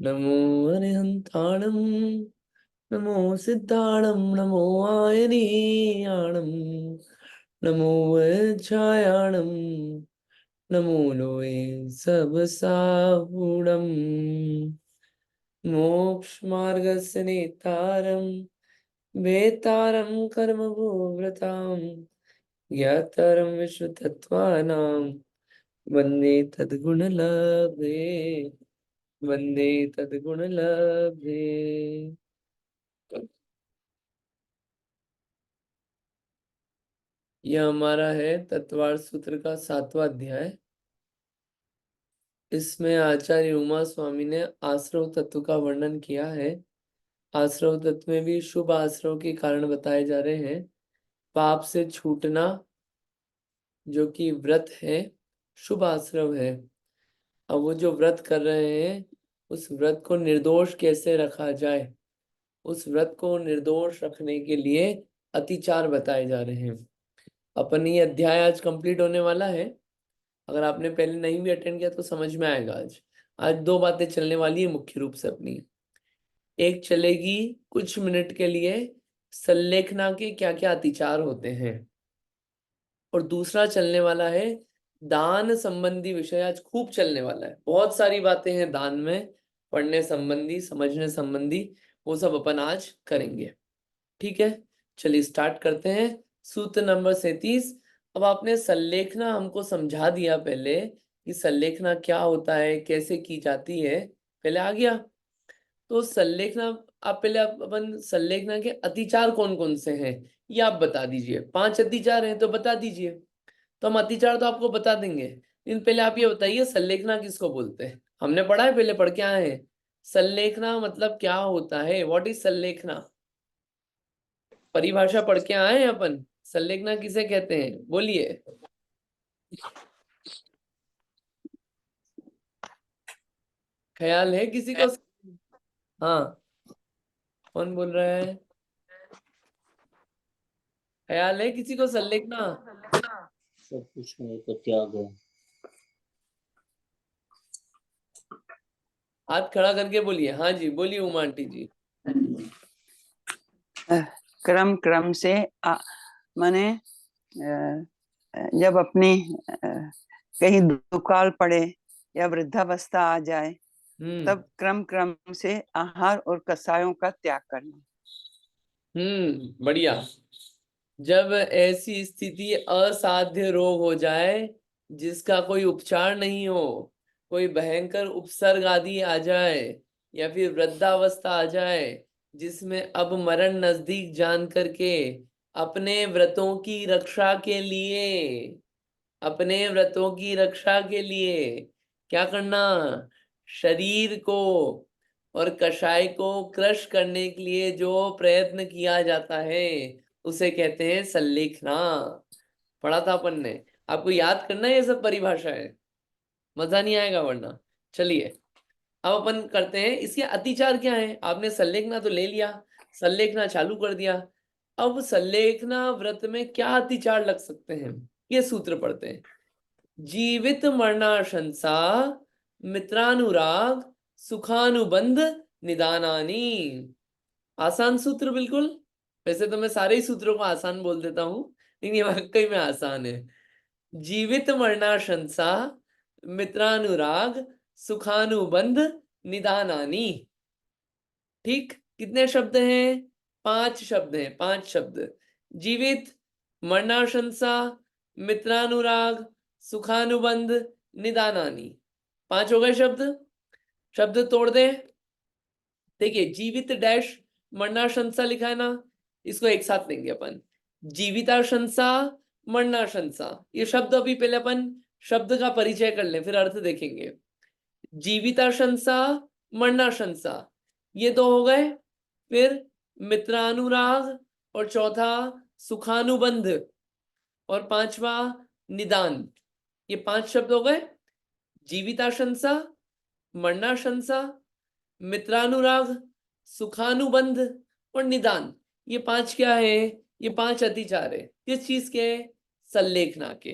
नमो अरिहंताणं नमो सिद्धाणं नमो आयनीयाणं नमो वज्रायाणं नमो लोये सबसाहुणं मोक्षमार्गस्य नेतारं वेतारं कर्मभोव्रतां ज्ञातारं विश्वतत्त्वानां वन्दे तद्गुणलब्धे वंदे तद्गुणलब्धे। यह हमारा है तत्वार्थ सूत्र का 7वां अध्याय। इसमें आचार्य उमा स्वामी ने आश्रव तत्व का वर्णन किया है। आश्रव तत्व में भी शुभ आश्रव के कारण बताए जा रहे हैं। पाप से छूटना जो कि व्रत है, शुभ आश्रव है। अब वो जो व्रत कर रहे हैं उस व्रत को निर्दोष कैसे रखा जाए, उस व्रत को निर्दोष रखने के लिए अतिचार बताए जा रहे हैं। अपन ये अध्याय आज कंप्लीट होने वाला है। अगर आपने पहले नहीं भी अटेंड किया तो समझ में आएगा। आज आज दो बातें चलने वाली है मुख्य रूप से अपनी। एक चलेगी कुछ मिनट के लिए सल्लेखना के क्या क्या अतिचार होते हैं, और दूसरा चलने वाला है दान संबंधी विषय। आज खूब चलने वाला है, बहुत सारी बातें हैं दान में, पढ़ने संबंधी, समझने संबंधी, वो सब अपन आज करेंगे। ठीक है, चलिए स्टार्ट करते हैं। सूत्र नंबर 37। अब आपने सल्लेखना हमको समझा दिया पहले कि सल्लेखना क्या होता है, कैसे की जाती है, पहले आ गया। तो सल्लेखना, आप पहले आप अपन सल्लेखना के अतिचार कौन कौन से हैं ये आप बता दीजिए। 5 अतिचार हैं तो बता दीजिए। तो हम अतिचार तो आपको बता देंगे, लेकिन पहले आप ये बताइए सल्लेखना किसको बोलते हैं। हमने पढ़ा है, पहले पढ़ के आए हैं। सल्लेखना मतलब क्या होता है, व्हाट इज सल्लेखना? परिभाषा पढ़ के आए हैं अपन। सल्लेखना किसे कहते हैं, बोलिए। ख्याल है किसी को? हाँ, कौन बोल रहा है? ख्याल है किसी को सल्लेखना? सब कुछ मेरे को त्याग है। हाथ खड़ा करके बोलिए। हाँ जी, बोलिए उमा आंटी जी। क्रम क्रम से माने जब अपनी कहीं दुकाल पड़े या वृद्धावस्था आ जाए तब क्रम क्रम से आहार और कसायों का त्याग करना। बढ़िया। जब ऐसी स्थिति असाध्य रोग हो जाए जिसका कोई उपचार नहीं हो, कोई भयंकर उपसर्ग आदि आ जाए, या फिर वृद्धावस्था आ जाए जिसमें अब मरण नजदीक जान करके अपने व्रतों की रक्षा के लिए, अपने व्रतों की रक्षा के लिए क्या करना? शरीर को और कषाय को क्रश करने के लिए जो प्रयत्न किया जाता है उसे कहते हैं सल्लेखना। पढ़ा था अपन ने। आपको याद करना है ये सब परिभाषा है, मजा नहीं आएगा वरना। चलिए अब अपन करते हैं इसके अतिचार क्या है। आपने सल्लेखना तो ले लिया, सल्लेखना चालू कर दिया। अब सल्लेखना व्रत में क्या अतिचार लग सकते हैं ये सूत्र पढ़ते हैं। जीवित मरणाशंसा मित्रानुराग सुखानुबंध निदानानी। आसान सूत्र बिल्कुल। वैसे तो मैं सारे ही सूत्रों को आसान बोल देता हूं, लेकिन ये वाकई में आसान है। जीवित मरणाशंसा मित्रानुराग सुखानुबंध निदानानी। ठीक, कितने शब्द हैं? 5 शब्द हैं, 5 शब्द। जीवित, मरणाशंसा, मित्रानुराग, सुखानुबंध, निदानानी। 5 हो गए शब्द। शब्द तोड़ दें। देखिए, जीवित डैश मरणाशंसा लिखा है ना, इसको एक साथ लेंगे अपन। जीविताशंसा, मरणाशंसा, ये शब्द अभी पहले अपन शब्द का परिचय कर लें, फिर अर्थ देखेंगे। जीविताशंसा, मरणाशंसा, ये 2 हो गए। फिर मित्रानुराग, और चौथा सुखानुबंध, और 5वां निदान। ये 5 शब्द हो गए। जीविताशंसा, मरणाशंसा, मित्रानुराग, सुखानुबंध और निदान। ये 5 क्या है? ये 5 अतिचार है। किस चीज के? सल्लेखना के।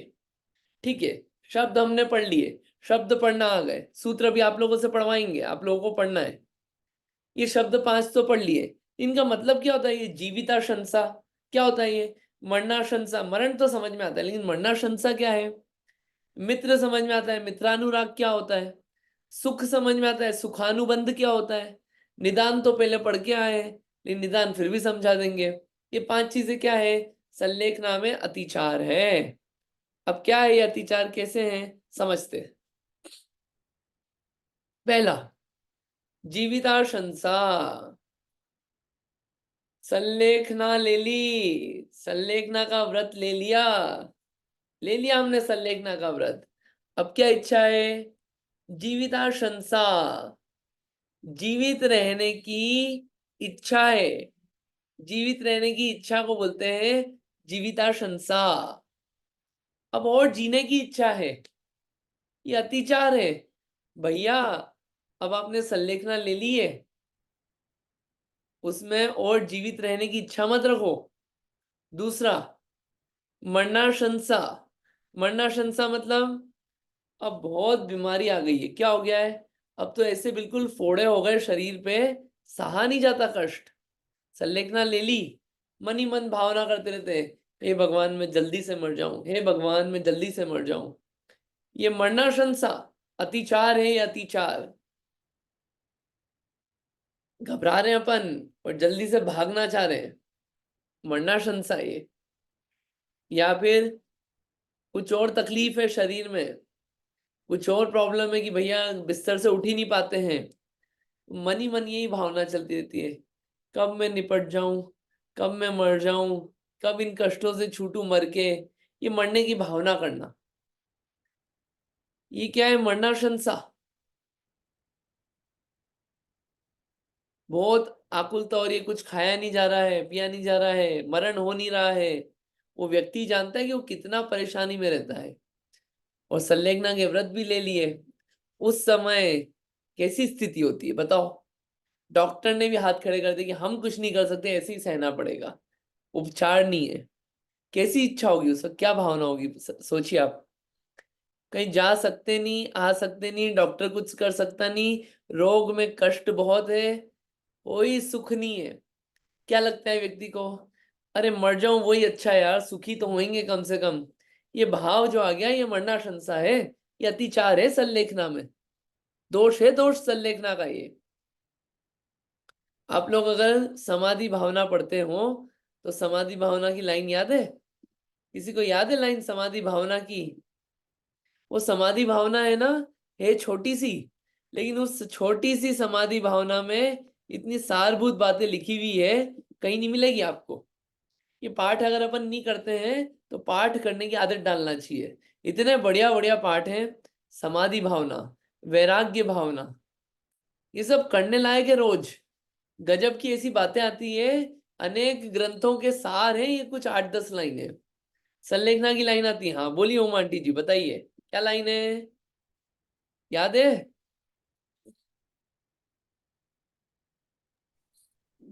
ठीक है, शब्द हमने पढ़ लिए। शब्द पढ़ना आ गए, सूत्र भी आप लोगों से पढ़वाएंगे, आप लोगों को पढ़ना है। ये शब्द 5 तो पढ़ लिए, इनका मतलब क्या होता है? ये जीविता शंसा क्या होता है? ये मरना शंसा, मरण तो समझ में आता है, लेकिन मरना शंसा क्या है? मित्र समझ में आता है, मित्रानुराग क्या होता है? सुख समझ में आता है, सुखानुबंध क्या होता है? निदान तो पहले पढ़ के आए हैं, लेकिन निदान फिर भी समझा देंगे। ये 5 चीजें क्या है? संलेखना में अतिचार है। अब क्या है ये अतिचार, कैसे हैं समझते हैं। पहला, जीविताशंसा, संलेखना ले ली, संलेखना का व्रत ले लिया, ले लिया हमने संलेखना का व्रत। अब क्या इच्छा है? जीविताशंसा, जीवित रहने की इच्छा है। जीवित रहने की इच्छा को बोलते हैं जीविताशंसा। अब और जीने की इच्छा है, ये अतिचार है भैया। अब आपने संलेखना ले ली है, उसमें और जीवित रहने की इच्छा मत रखो। दूसरा, मरणाशंसा, मरणाशंसा मतलब अब बहुत बीमारी आ गई है। क्या हो गया है? अब तो ऐसे बिल्कुल फोड़े हो गए शरीर पे, सहा नहीं जाता कष्ट। संलेखना ले ली, मन ही मन भावना करते रहते हैं, हे भगवान मैं जल्दी से मर जाऊं, हे भगवान मैं जल्दी से मर जाऊं। ये मरणाशंसा अतिचार है, ये अतिचार। घबरा रहे हैं अपन और जल्दी से भागना चाह रहे हैं, मरणाशंसा ये। या फिर कुछ और तकलीफ है शरीर में, कुछ और प्रॉब्लम है कि भैया बिस्तर से उठ ही नहीं पाते हैं, मन ही मन यही भावना चलती रहती है, कब मैं निपट जाऊं, कब मैं मर जाऊं, कब इन कष्टों से छूटूं मर के। ये मरने की भावना करना, ये क्या है? मरणाशंसा। बहुत आकुलता और ये कुछ खाया नहीं जा रहा है, पिया नहीं जा रहा है, मरण हो नहीं रहा है। वो व्यक्ति जानता है कि वो कितना परेशानी में रहता है, और संलेखना के व्रत भी ले लिए। उस समय कैसी स्थिति होती है बताओ? डॉक्टर ने भी हाथ खड़े कर दिए कि हम कुछ नहीं कर सकते, ऐसे ही सहना पड़ेगा, उपचार नहीं है। कैसी इच्छा होगी उस वक्त, क्या भावना होगी? सोचिए आप। कहीं जा सकते नहीं, आ सकते नहीं, डॉक्टर कुछ कर सकता नहीं, रोग में कष्ट बहुत है, कोई सुख नहीं है। क्या लगता है व्यक्ति को? अरे मर जाऊं वही अच्छा है यार, सुखी तो होंगे कम से कम। ये भाव जो आ गया, ये मरणाशंसा है, ये अतिचार है संलेखना में। दोष है, दोष संलेखना का ये। आप लोग अगर समाधि भावना पढ़ते हो तो समाधि भावना की लाइन याद है? किसी को याद है लाइन समाधि भावना की? वो समाधि भावना है ना, है छोटी सी, लेकिन उस छोटी सी समाधि भावना में इतनी सारभूत बातें लिखी हुई है, कहीं नहीं मिलेगी आपको। ये पाठ अगर अपन नहीं करते हैं तो पाठ करने की आदत डालना चाहिए। इतने बढ़िया बढ़िया पाठ हैं। समाधि भावना, वैराग्य भावना, ये सब करने लायक है रोज। गजब की ऐसी बातें आती है, अनेक ग्रंथों के सार हैं ये, कुछ 8-10 लाइन है। संलेखना की लाइन आती है, हाँ बोलिए ओम आंटी जी बताइए, क्या लाइन है? याद है?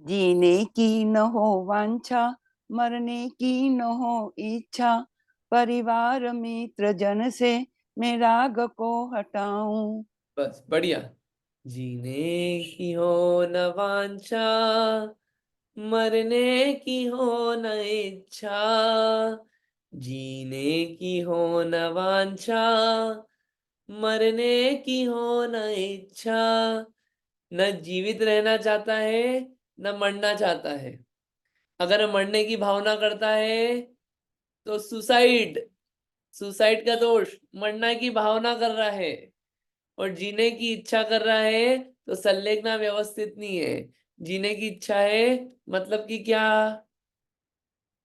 जीने की न हो वांछा, मरने की न हो इच्छा, परिवार मित्र जन से मैं राग को हटाऊं। बस बढ़िया। जीने की हो न वांछा, मरने की हो न इच्छा, जीने की हो न वांछा, मरने की हो न इच्छा। न जीवित रहना चाहता है, न मरना चाहता है। अगर मरने की भावना करता है तो सुसाइड, सुसाइड का दोष। मरना की भावना कर रहा है और जीने की इच्छा कर रहा है तो संलेखना व्यवस्थित नहीं है। जीने की इच्छा है मतलब कि क्या?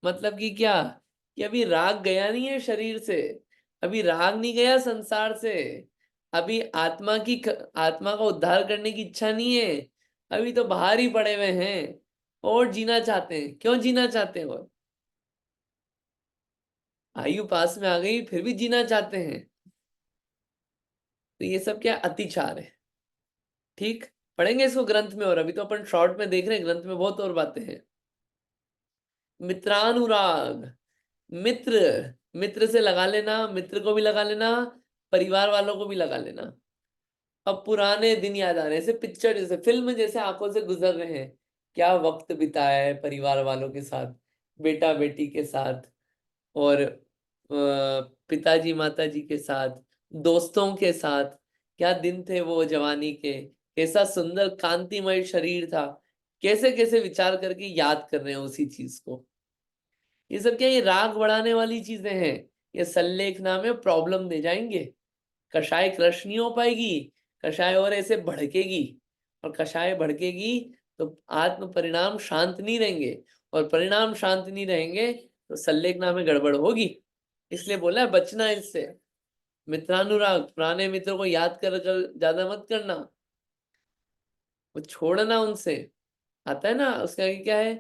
मतलब कि क्या? कि अभी राग गया नहीं है शरीर से, अभी राग नहीं गया संसार से, अभी आत्मा का उद्धार करने की इच्छा नहीं है, अभी तो बाहर ही पड़े हुए हैं और जीना चाहते हैं। क्यों जीना चाहते हैं? और आयु पास में आ गई फिर भी जीना चाहते हैं, तो ये सब क्या अतिचार है। ठीक, पढ़ेंगे इसको ग्रंथ में, और अभी तो अपन शॉर्ट में देख रहे हैं, ग्रंथ में बहुत और बातें हैं। मित्रानुराग, मित्र, मित्र से लगा लेना, मित्र को भी लगा लेना, परिवार वालों को भी लगा लेना। अब पुराने दिन याद आ रहे हैं, ऐसे पिक्चर जैसे फिल्म जैसे आंखों से गुजर रहे हैं। क्या वक्त बिताया है परिवार वालों के साथ, बेटा बेटी के साथ, और पिताजी माताजी के साथ, दोस्तों के साथ। क्या दिन थे वो जवानी के, कैसा सुंदर कांतिमय शरीर था। कैसे कैसे विचार करके याद कर रहे हैं उसी चीज को। ये सब क्या, ये राग बढ़ाने वाली चीजें हैं। ये सल्लेखना में प्रॉब्लम दे जाएंगे। कषाय क्रश नहीं हो पाएगी, कषाय और ऐसे भड़केगी, और कषाय भड़केगी तो आत्म परिणाम शांत नहीं रहेंगे, और परिणाम शांत नहीं रहेंगे तो सल्लेखना में गड़बड़ होगी। इसलिए बोला है बचना इससे। मित्रानुराग, पुराने मित्रों को याद कर कर ज्यादा मत करना, वो छोड़ना उनसे। आता है ना उसका आगे क्या है,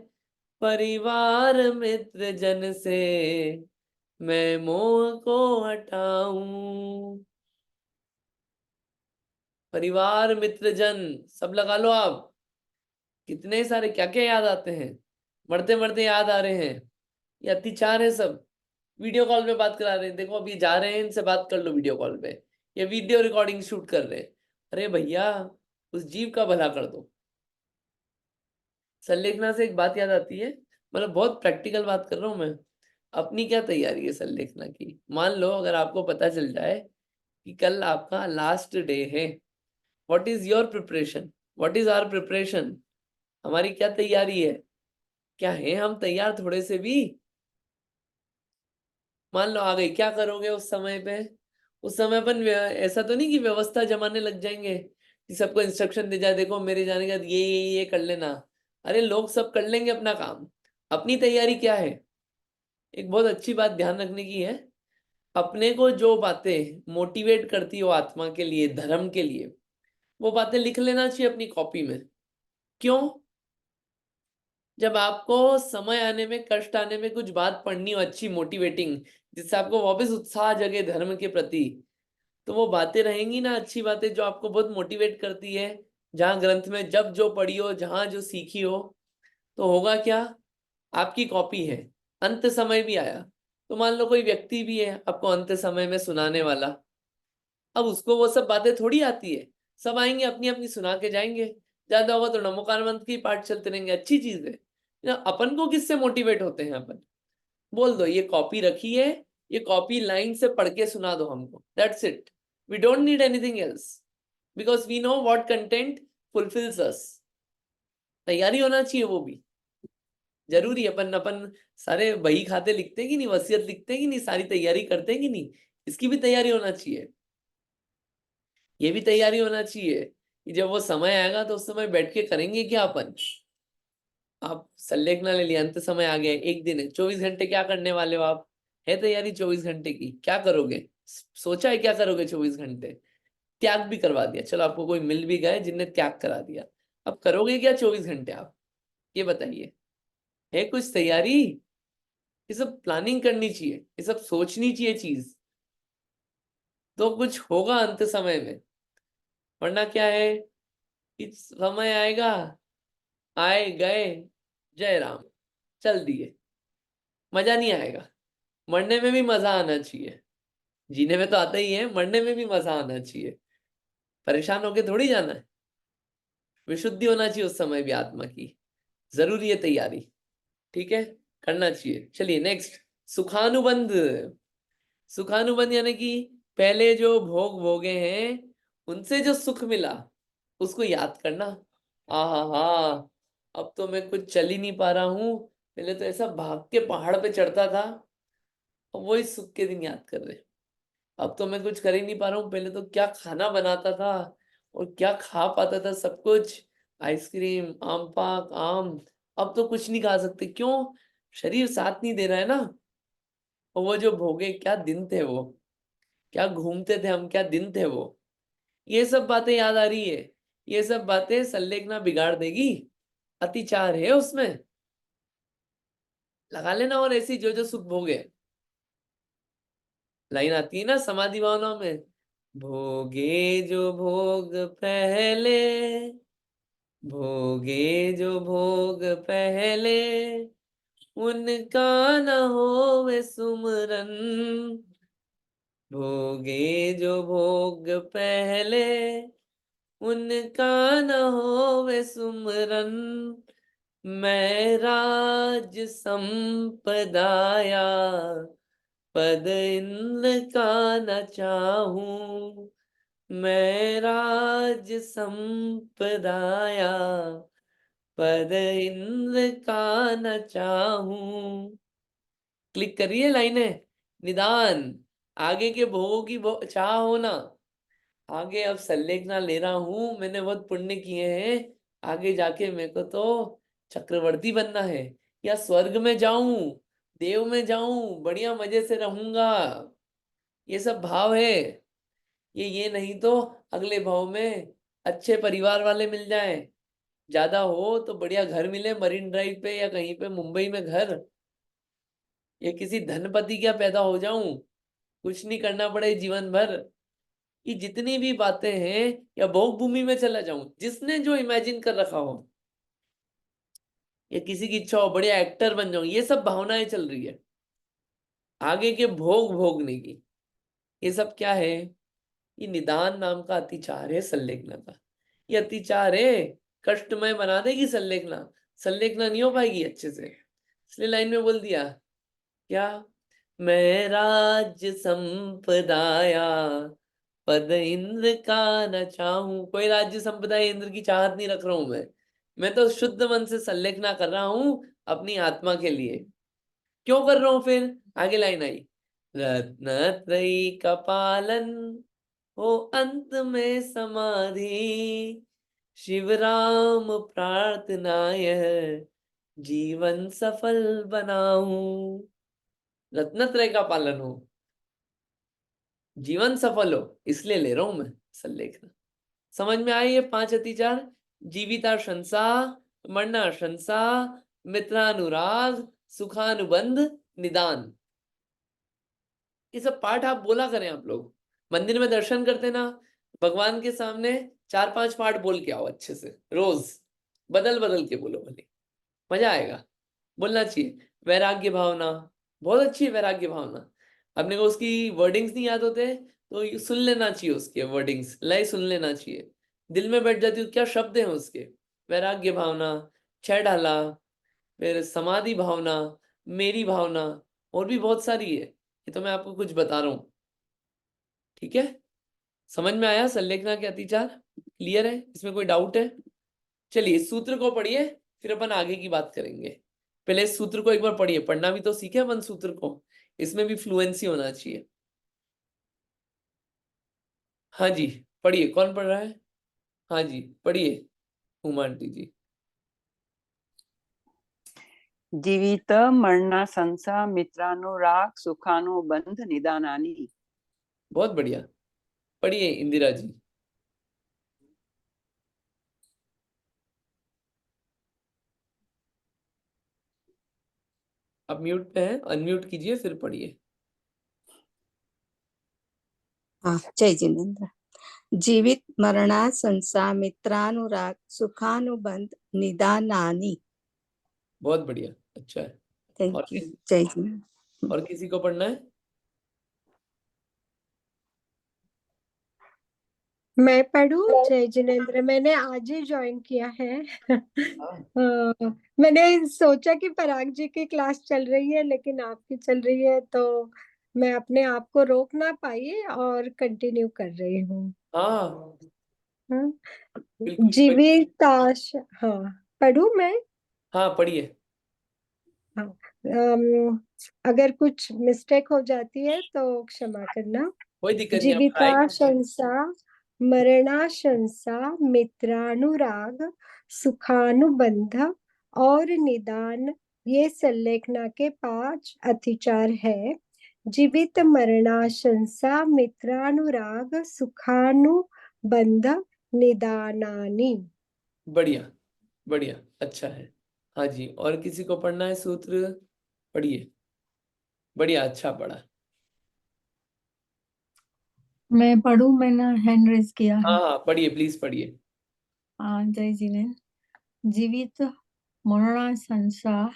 परिवार मित्र जन से मैं मोह को हटाऊं। परिवार मित्र जन सब लगा लो आप। कितने सारे क्या क्या याद आते हैं, मरते मरते याद आ रहे हैं। ये अत्याचार है सब। वीडियो कॉल पे बात करा रहे हैं, देखो अभी जा रहे हैं इनसे बात कर लो वीडियो कॉल पे, ये वीडियो रिकॉर्डिंग शूट कर रहे हैं। अरे भैया, उस जीव का भला कर दो। संलेखना से एक बात याद आती है, मतलब बहुत प्रैक्टिकल बात कर रहा हूं मैं। अपनी क्या तैयारी है संलेखना की। मान लो अगर आपको पता चल जाए कि कल आपका लास्ट डे है, what is your preparation, what is our preparation. हमारी क्या तैयारी है, क्या है हम तैयार थोड़े से भी। मान लो आ गई, क्या करोगे उस समय पे। उस समय अपन ऐसा तो नहीं कि व्यवस्था जमाने लग जाएंगे कि सबको इंस्ट्रक्शन दे जाए, देखो मेरे जाने के बाद ये कर लेना। अरे लोग सब कर लेंगे अपना काम, अपनी तैयारी क्या है। एक बहुत अच्छी बात ध्यान रखने की है, अपने को जो बातें मोटिवेट करती हो आत्मा के लिए, धर्म के लिए, वो बातें लिख लेना चाहिए अपनी कॉपी में। क्यों, जब आपको समय आने में, कष्ट आने में कुछ बात पढ़नी हो अच्छी मोटिवेटिंग, जिससे आपको वापस उत्साह जगे धर्म के प्रति, तो वो बातें रहेंगी ना, अच्छी बातें जो आपको बहुत मोटिवेट करती है। जहां ग्रंथ में जब जो पढ़ी हो, जहां जो सीखी हो, तो होगा क्या, आपकी कॉपी है। अंत समय भी आया, तो मान लो कोई व्यक्ति भी है आपको अंत समय में सुनाने वाला। अब उसको वो सब बातें थोड़ी आती है, सब आएंगे अपनी अपनी सुना के जाएंगे। ज्यादा होगा तो नमोकार मंत्र की पाठ चलते रहेंगे, अच्छी चीज है ना। अपन को किससे मोटिवेट होते हैं, अपन बोल दो ये कॉपी रखी है, ये कॉपी लाइन से पढ़ के सुना दो हमको, that's it. We don't need anything else, because we know what content fulfils us. तैयारी होना चाहिए वो भी जरूरी है। अपन अपन सारे बही खाते लिखते हैं कि नहीं, वसीयत लिखते हैं कि नहीं, सारी तैयारी करते हैं कि नहीं, इसकी भी तैयारी होना चाहिए। ये भी तैयारी होना चाहिए कि जब वो समय आएगा तो उस समय बैठ के करेंगे क्या अपन। आप संलेखना ले लिया, अंत समय आ गया, एक दिन है, 24 घंटे क्या करने वाले हो आप। है तैयारी 24 घंटे की, क्या करोगे, सोचा है क्या करोगे 24 घंटे। त्याग भी करवा दिया, चलो आपको कोई मिल भी गए जिनने त्याग करा दिया, अब करोगे क्या 24 घंटे आप, ये बताइए। है कुछ तैयारी। ये सब प्लानिंग करनी चाहिए, ये सब सोचनी चाहिए चीज, तो कुछ होगा अंत समय में। वरना क्या है, इस समय आएगा, आए गए, जय राम, चल दिए, मजा नहीं आएगा। मरने में भी मजा आना चाहिए, जीने में तो आता ही है, मरने में भी मजा आना चाहिए। परेशान होके थोड़ी जाना है। विशुद्धि होना चाहिए उस समय भी आत्मा की, जरूरी है तैयारी। ठीक है, करना चाहिए। चलिए नेक्स्ट, सुखानुबंध। सुखानुबंध यानी कि पहले जो भोग भोगे हैं, उनसे जो सुख मिला उसको याद करना। आहा हा, अब तो मैं कुछ चल ही नहीं पा रहा हूं, पहले तो ऐसा भाग के पहाड़ पे चढ़ता था, अब वही सुख के दिन याद कर रहे। अब तो मैं कुछ कर ही नहीं पा रहा हूँ, पहले तो क्या खाना बनाता था और क्या खा पाता था सब कुछ, आइसक्रीम, आम पाक, आम। अब तो कुछ नहीं खा सकते, क्यों, शरीर साथ नहीं दे रहा है ना। और वो जो भोगे, क्या दिन थे वो, क्या घूमते थे हम, क्या दिन थे वो। ये सब बातें याद आ रही है, ये सब बातें संलेखना बिगाड़ देगी। अतिचार है उसमें, लगा लेना। और ऐसी जो जो सुख भोगे, लाइन आती है ना समाधि भावना में, भोगे जो भोग पहले, भोगे जो भोग पहले, उनका न होवे सुमरन। भोगे जो भोग पहले, उनका न होवे सुमरन। मैं राज संपदाया, पद इंद्र का न चाहूं। मैं राज संपदाया, पद इंद्र का न चाहूं। क्लिक करिए लाइनें। निदान आगे के भोगों की चाह हो ना। आगे अब संलेखना ले रहा हूं, मैंने बहुत पुण्य किए हैं, आगे जाके मेरे को तो चक्रवर्ती बनना है, या स्वर्ग में जाऊं, देव में जाऊं, बढ़िया मजे से रहूंगा। ये सब भाव है। ये नहीं तो अगले भाव में अच्छे परिवार वाले मिल जाएं, ज्यादा हो तो बढ़िया घर मिले मरीन ड्राइव पे या कहीं पे मुंबई में घर, या किसी धनपति क्या पैदा हो जाऊं, कुछ नहीं करना पड़े जीवन भर। ये जितनी भी बातें हैं, या भोग भूमि में चला जाऊं, जिसने जो इमेजिन कर रखा हो, या किसी की इच्छा हो बढ़िया एक्टर बन जाऊं, ये सब भावनाएं चल रही है आगे के भोग भोगने की। ये सब क्या है? ये निदान नाम का अतिचार है संलेखना का। ये अतिचार है, कष्टमय बना देगी संलेखना। संलेखना नहीं हो पाएगी अच्छे से, इसलिए लाइन में बोल दिया क्या? मैं राज्य संपदाया, पद इंद्र का न चाहूं। कोई राज्य संपदा इंद्र की चाहत नहीं रख रहा हूं मैं तो शुद्ध मन से संलेखना कर रहा हूं अपनी आत्मा के लिए। क्यों कर रहा हूं फिर? आगे लाइन आई, रत्नत्रयी का पालन हो अंत में समाधि, शिव राम प्रार्थना यह जीवन सफल बनाऊं। रत्नत्रय का पालन हो, जीवन सफल हो, इसलिए ले रहा हूं मैं संलेखना। समझ में आई ये 5 अतिचार? जीविताशंसा, मरणाशंसा, मित्रानुराग, सुखानुबंध, निदान। ये सब पाठ आप बोला करें। आप लोग मंदिर में दर्शन करते ना, भगवान के सामने 4-5 पाठ बोल के आओ अच्छे से, रोज बदल बदल के बोलो, भले मजा आएगा। बोलना चाहिए। वैराग्य भावना बहुत अच्छी है। वैराग्य भावना अपने को उसकी वर्डिंग्स नहीं याद होते तो सुन लेना चाहिए, उसके वर्डिंग्स लय सुन लेना चाहिए, दिल में बैठ जाती है क्या शब्द हैं उसके। वैराग्य भावना, छह ढाला, फिर समाधि भावना, मेरी भावना, और भी बहुत सारी है। ये तो मैं आपको कुछ बता रहा हूँ। ठीक है, समझ में आया संलेखना के अतिचार? क्लियर है? इसमें कोई डाउट है? चलिए इस सूत्र को पढ़िए, फिर अपन आगे की बात करेंगे। पहले इस सूत्र को एक बार पढ़िए, पढ़ना भी तो सीखे अपन सूत्र को, इसमें भी फ्लुएंसी होना चाहिए। हाँ जी पढ़िए, कौन पढ़ रहा है? हाँ जी पढ़िए उमा आंटी जी। जीवित मरणा संसा मित्रानुराग सुखानुबंध निदानानि। बहुत बढ़िया, पढ़िए इंदिरा जी। आप म्यूट पे हैं, अनम्यूट कीजिए फिर पढ़िए। हाँ, जय जिनेन्द्र। जीवित मरणा संसा मित्रानुराग सुखानुबंध निदानानि। बहुत बढ़िया, अच्छा है। और थैंक यू। जय जिनेन्द्र। और किसी को पढ़ना है? मैं पढ़ूं? जय जिनेन्द्र, मैंने आज ही ज्वाइन किया है। मैंने सोचा कि पराग जी की क्लास चल रही है लेकिन आपकी चल रही है तो मैं अपने आप को रोक ना पाई और कंटिन्यू कर रही हूँ। हाँ हाँ? बिल्कुल जीविताश, हाँ पढ़ूं मैं? हाँ पढ़िए। हाँ, अगर कुछ मिस्टेक हो जाती है तो क्षमा करना। कोई दिक्कत नहीं, आप जीविता शंसा मरणाशंसा मित्रानुराग सुखानुबंध और निदान, ये संलेखना के 5 अतिचार है। जीवित मरणाशंसा मित्रानुराग सुखानुबंध निदानानि। बढ़िया बढ़िया, अच्छा है। हाँ जी, और किसी को पढ़ना है सूत्र? पढ़िए, बढ़िया, अच्छा पढ़ा। मैं पढ़ूं? मैंने हैंड रेज किया है। हाँ हाँ पढ़िए, प्लीज पढ़िए। हाँ, जय जिनेन्द्र। जीवित मरणा संसा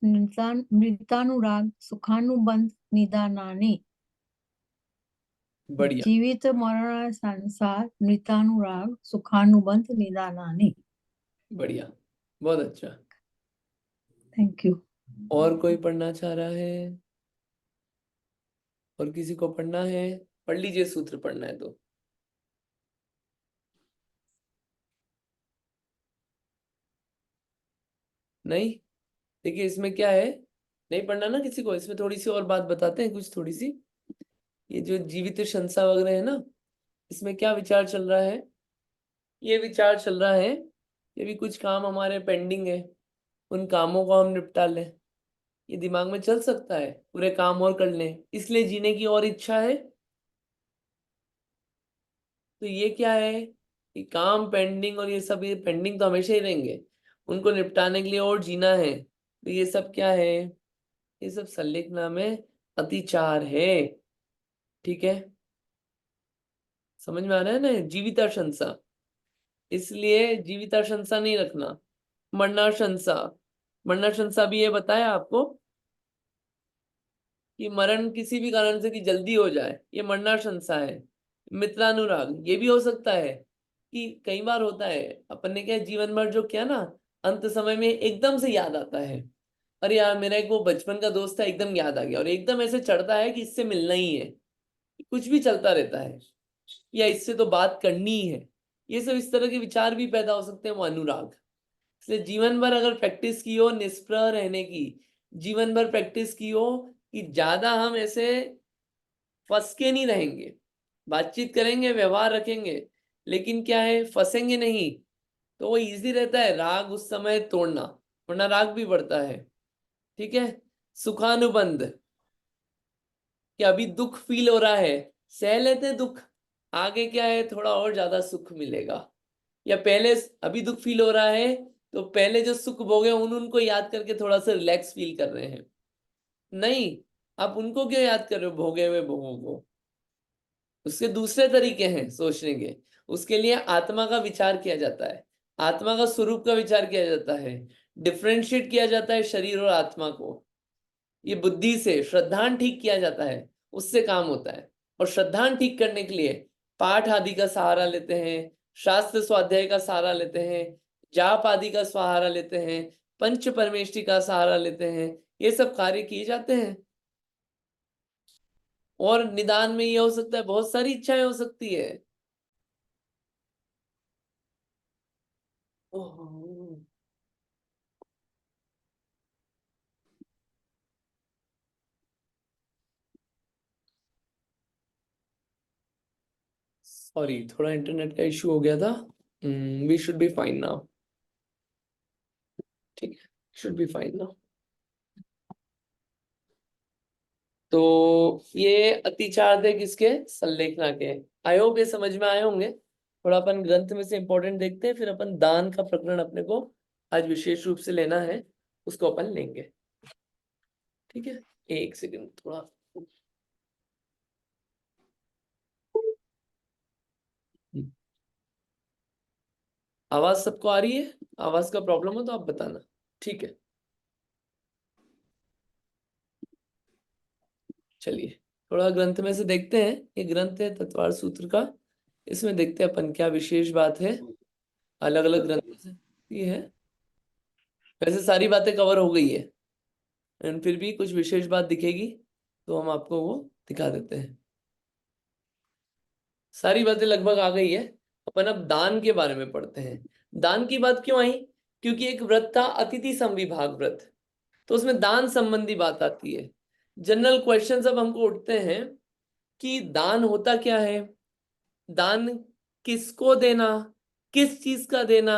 मृतानुराग सुखानुबंध निदानानि। बढ़िया जीवित मरण संसार मृतानुराग सुखानुबंध निदानानि। बढ़िया, बहुत अच्छा। Thank you. और कोई पढ़ना चाह रहा है? और किसी को पढ़ना है? पढ़ लीजिए, सूत्र पढ़ना है तो। नहीं, देखिए इसमें क्या है, नहीं पढ़ना ना किसी को, इसमें थोड़ी सी और बात बताते हैं, कुछ थोड़ी सी। ये जो जीवित शंसा वगैरह है ना, इसमें क्या विचार चल रहा है? ये विचार चल रहा है ये भी कुछ काम हमारे पेंडिंग है, उन कामों को हम निपटा लें। ये दिमाग में चल सकता है, पूरे काम और कर लें, इसलिए जीने की और इच्छा है। तो ये क्या है, ये काम पेंडिंग और ये सब, ये पेंडिंग तो हमेशा ही रहेंगे, उनको निपटाने के लिए और जीना है। तो ये सब क्या है, ये सब संलेखना में अतिचार है। ठीक है, समझ में आ रहा है ना? जीविताशंसा, इसलिए जीविताशंसा नहीं रखना, मरणाशंसा। मरणाशंसा भी ये बताया आपको कि मरण किसी भी कारण से कि जल्दी हो जाए, ये मरणाशंसा है। मित्रानुराग ये भी हो सकता है कि कई बार होता है, अपन ने क्या जीवन भर जो किया ना, अंत समय में एकदम से याद आता है, अरे यार मेरा एक वो बचपन का दोस्त था, एकदम याद आ गया, और एकदम ऐसे चढ़ता है कि इससे मिलना ही है, कुछ भी चलता रहता है, या इससे तो बात करनी ही है। ये सब इस तरह के विचार भी पैदा हो सकते हैं, वो अनुराग। इसलिए जीवन भर अगर प्रैक्टिस की हो निष्प्रह रहने की, जीवन भर प्रैक्टिस की हो कि ज्यादा हम ऐसे फंस के नहीं रहेंगे, बातचीत करेंगे, व्यवहार रखेंगे, लेकिन क्या है, फंसेंगे नहीं, तो वो इजी रहता है राग उस समय तोड़ना, वरना राग भी बढ़ता है। ठीक है, सुखानुबंध, कि अभी दुख फील हो रहा है, सह लेते हैं दुख, आगे क्या है थोड़ा और ज्यादा सुख मिलेगा। या पहले अभी दुख फील हो रहा है, तो पहले जो सुख भोगे उनको याद करके थोड़ा सा रिलैक्स फील कर रहे हैं। नहीं, आप उनको क्यों याद कर रहे हो, भोगे हुए भोगों को? उसके दूसरे तरीके हैं सोचने के, उसके लिए आत्मा का विचार किया जाता है, आत्मा का स्वरूप का विचार किया जाता है, डिफ्रेंशिएट किया जाता है शरीर और आत्मा को। ये बुद्धि से श्रद्धान ठीक किया जाता है, उससे काम होता है। और श्रद्धान ठीक करने के लिए पाठ आदि का सहारा लेते हैं, शास्त्र स्वाध्याय का सहारा लेते हैं, जाप आदि का सहारा लेते हैं, पंच परमेष्टि का सहारा लेते हैं, ये सब कार्य किए जाते हैं। और निदान में ये हो सकता है, बहुत सारी इच्छाएं हो सकती है। ओहो, सॉरी, थोड़ा इंटरनेट का इशू हो गया था। We should be fine now. ठीक है, शुड बी फाइन नाउ। तो ये अतिचार थे किसके, संलेखना के। आई होप ये समझ में आए होंगे। थोड़ा अपन ग्रंथ में से इंपॉर्टेंट देखते हैं, फिर अपन दान का प्रकरण अपने को आज विशेष रूप से लेना है, उसको अपन लेंगे। ठीक है, एक सेकंड थोड़ा। आवाज सबको आ रही है? आवाज का प्रॉब्लम हो तो आप बताना। ठीक है, चलिए थोड़ा ग्रंथ में से देखते हैं। ये ग्रंथ है तत्वार सूत्र का, इसमें देखते हैं अपन क्या विशेष बात है अलग अलग ग्रंथों से। ये है, वैसे सारी बातें कवर हो गई है, एंड फिर भी कुछ विशेष बात दिखेगी तो हम आपको वो दिखा देते हैं। सारी बातें लगभग आ गई है। अपन अब दान के बारे में पढ़ते हैं। दान की बात क्यों आई? क्योंकि एक व्रत था अतिथि समविभाग व्रत, तो उसमें दान संबंधी बात आती है। जनरल क्वेश्चन अब हमको उठते हैं कि दान होता क्या है, दान किसको देना, किस चीज का देना,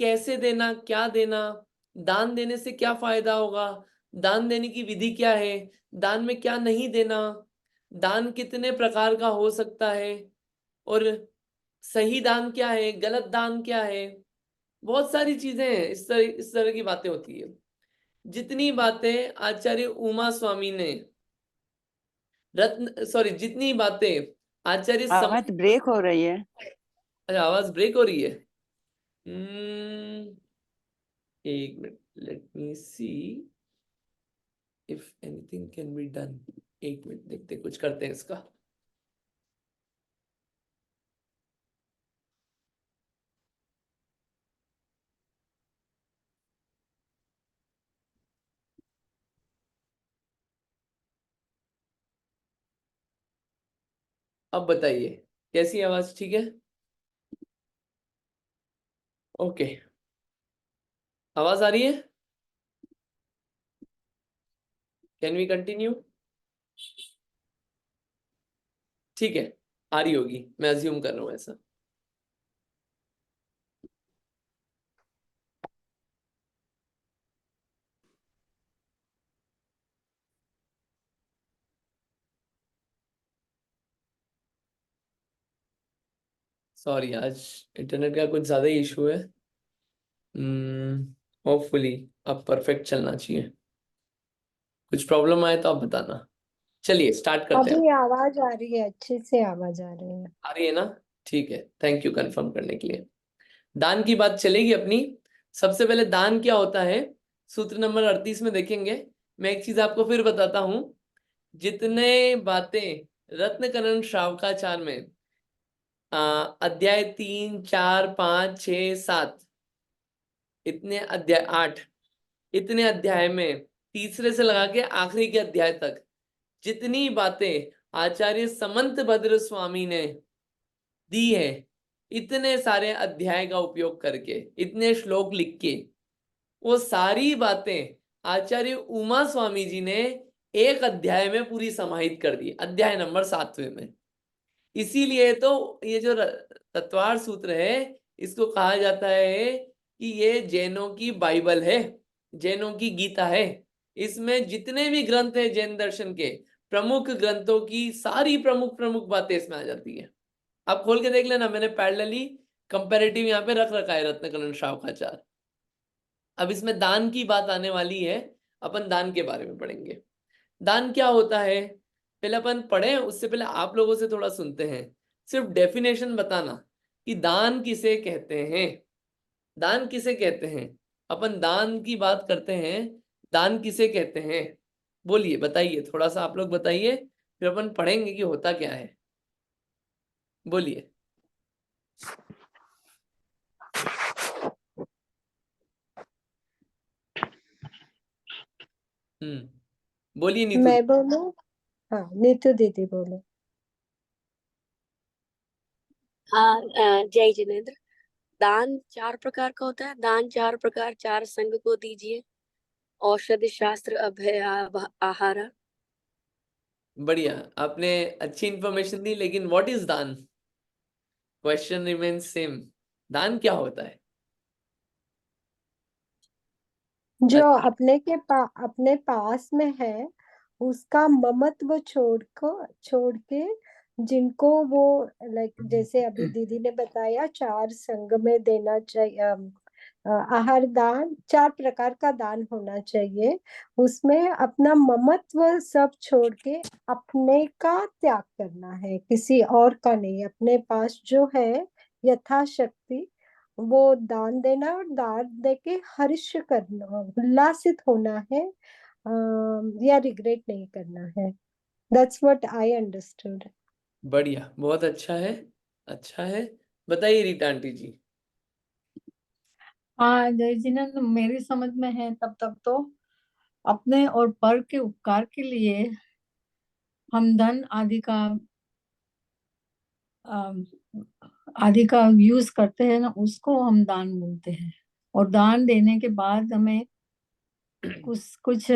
कैसे देना, क्या देना, दान देने से क्या फायदा होगा, दान देने की विधि क्या है, दान में क्या नहीं देना, दान कितने प्रकार का हो सकता है, और सही दान क्या है, गलत दान क्या है, बहुत सारी चीजें हैं। इस तरह की बातें होती है। जितनी बातें आचार्य उमा स्वामी ने रत्न सॉरी जितनी बातें आचार्य आवाज ब्रेक हो रही है। अच्छा, आवाज ब्रेक हो रही है। एक minute, let me see if anything can be done. एक मिनट देखते कुछ करते हैं इसका। अब बताइए कैसी आवाज, ठीक है? ओके, आवाज आ रही है? Can we continue? ठीक है, आ रही होगी, मैं अज्यूम कर रहा हूँ ऐसा। सॉरी, आज इंटरनेट का कुछ ज्यादा ही इशू है। होपफुली अब परफेक्ट चलना चाहिए। कुछ प्रॉब्लम आए तो आप बताना। चलिए स्टार्ट करते हैं। अभी आवाज आ रही है, अच्छे से आवाज आ रही है। आ रही है ना? ठीक है, थैंक यू कंफर्म करने के लिए। दान की बात चलेगी अपनी। सबसे पहले दान क्या होता है, सूत्र नंबर 38 में देखेंगे। मैं एक चीज आपको फिर बताता हूं। जितने बातें रत्नकरण श्रावकाचार में अध्याय 3, 4, 5, 6, 7, इतने अध्याय 8, इतने अध्याय में तीसरे से लगा के आखिरी के अध्याय तक जितनी बातें आचार्य समंत भद्र स्वामी ने दी है, इतने सारे अध्याय का उपयोग करके, इतने श्लोक लिख के, वो सारी बातें आचार्य उमा स्वामी जी ने एक अध्याय में पूरी समाहित कर दी, अध्याय नंबर 7वें में। इसीलिए तो ये जो तत्वार सूत्र है, इसको कहा जाता है कि ये जैनों की बाइबल है, जैनों की गीता है। इसमें जितने भी ग्रंथ हैं जैन दर्शन के, प्रमुख ग्रंथों की सारी प्रमुख प्रमुख बातें इसमें आ जाती है। आप खोल के देख लेना, मैंने पैरेलली कंपैरेटिव यहाँ पे रख रखा है रत्नकरण श्रावकाचार। अब इसमें दान की बात आने वाली है, अपन दान के बारे में पढ़ेंगे। दान क्या होता है पहले अपन पढ़े, उससे पहले आप लोगों से थोड़ा सुनते हैं। सिर्फ डेफिनेशन बताना कि दान किसे कहते हैं, दान किसे कहते हैं। अपन दान की बात करते हैं, दान किसे कहते हैं, बोलिए, बताइए, थोड़ा सा आप लोग बताइए, फिर अपन पढ़ेंगे कि होता क्या है। बोलिए। बोलिए नीतू। मैं बोलूं? हाँ, नीतू दीदी बोलो। हाँ, जय जिनेन्द्र। दान 4 प्रकार का होता है। दान 4 प्रकार, 4 संघ को दीजिए। औषधि शास्त्र, अभय आहारा। बढ़िया, आपने अच्छी इंफॉर्मेशन दी, लेकिन व्हाट इज दान? Question remains same. दान क्या होता है? जो अपने पास में है, उसका ममत्व छोड़ के जिनको वो, लाइक जैसे अभी दीदी ने बताया, 4 संघ में देना चाहिए। आहार दान 4 प्रकार का दान होना चाहिए। उसमें अपना ममत्व सब छोड़ के अपने का त्याग करना है, किसी और का नहीं। अपने पास जो है यथाशक्ति वो दान देना, और दान दे के हर्ष करना, उल्लासित होना है, या रिग्रेट नहीं करना है। That's what I understood. बढ़िया, बहुत अच्छा है, अच्छा है। बताइए रीटा आंटी जी। हाँ जय जिनेन्द्र, मेरी समझ में है तब तक तो अपने और पर के उपकार के लिए हम धन अम, आदि का यूज करते हैं ना, उसको हम दान बोलते हैं। और दान देने के बाद हमें कुछ कुछ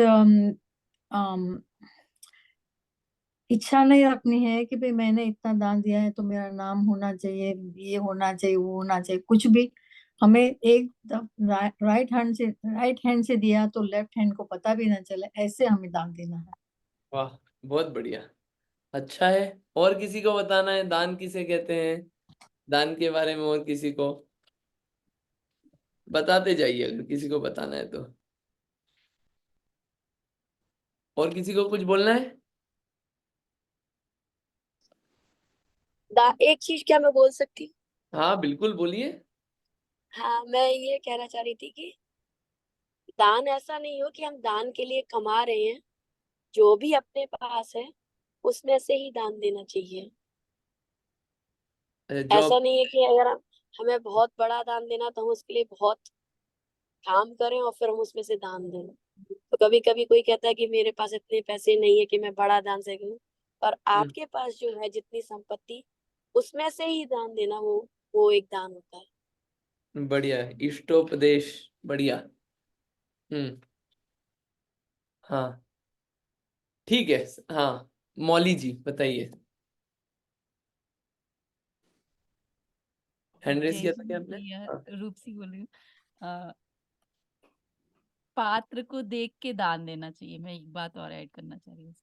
इच्छा नहीं रखनी है कि भाई मैंने इतना दान दिया है तो मेरा नाम होना चाहिए, ये होना चाहिए, वो होना चाहिए, कुछ भी। हमें एक राइट हैंड से दिया तो लेफ्ट हैंड को पता भी ना चले, ऐसे हमें दान देना है। वाह, बहुत बढ़िया, अच्छा है। और किसी को बताना है दान किसे कहते हैं, दान के बारे में और किसी को बताते जाइए, अगर किसी को बताना है तो। और किसी को कुछ बोलना है? एक चीज क्या मैं बोल सकती हूँ? हाँ बिल्कुल, बोलिए। हाँ, मैं ये कहना चाह रही थी कि दान ऐसा नहीं हो कि हम दान के लिए कमा रहे हैं। जो भी अपने पास है उसमें से ही दान देना चाहिए। जॉब। ऐसा नहीं है कि अगर हमें बहुत बड़ा दान देना तो हम उसके लिए बहुत काम करें और फिर हम उसमें से दान दें। तो कभी कभी कोई कहता है कि मेरे पास इतने पैसे नहीं है कि मैं बड़ा दान से करूं, और आपके पास जो है जितनी संपत्ति, उसमें से ही दान देना, वो एक दान होता है। बढ़िया है, इष्टोपदेश, बढ़िया। हाँ ठीक है। हाँ मौली जी बताइए, हैंड रेस जय किया था क्या आपने? श्री हाँ। रूपसी बोल रही हूँ। अ, पात्र को देख के दान देना चाहिए। मैं एक बात और ऐड करना चाह रही हूँ।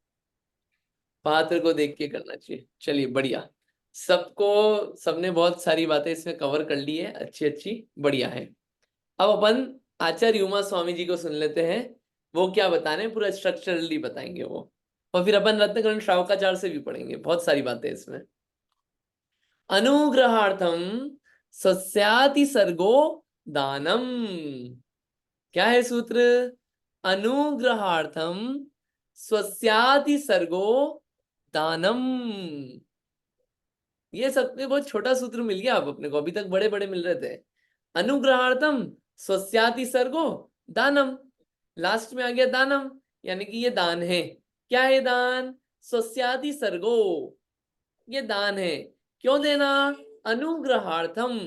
पात्र को देख के करना चाहिए, चलिए बढ़िया। सबने बहुत सारी बातें इसमें कवर कर ली है, अच्छी अच्छी, बढ़िया है। अब अपन आचार्य उमा स्वामी जी को सुन लेते हैं, वो क्या बता रहे हैं, पूरा स्ट्रक्चरली बताएंगे वो। और फिर अपन रत्नकरण श्रावकाचार्य से भी पढ़ेंगे, बहुत सारी बातें इसमें। अनुग्रहार्थम सस्याति सर्गो दानम। क्या है सूत्र? अनुग्रहार्थम स्वस्याति सर्गो दानम। ये सब में बहुत छोटा सूत्र मिल गया आप अपने को, अभी तक बड़े बड़े मिल रहे थे। अनुग्रहार्थम स्वस्याति सर्गो दानम, लास्ट में आ गया दानम, यानी कि ये दान है। क्या है दान? स्वस्याति सर्गो, ये दान है। क्यों देना? अनुग्रहार्थम।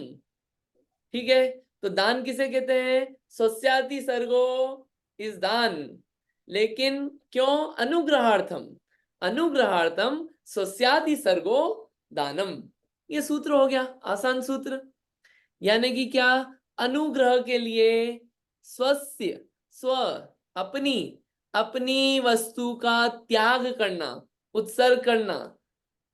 ठीक है, तो दान किसे कहते हैं? स्वस्याति सर्गो इस दान। लेकिन क्यों? अनुग्रहार्थम, अनुग्रहार्थम स्वस्याति सर्गो दानम। ये सूत्र हो गया, आसान सूत्र। यानी कि क्या? अनुग्रह के लिए स्वस्य, स्व, अपनी, अपनी वस्तु का त्याग करना, उत्सर्ग करना।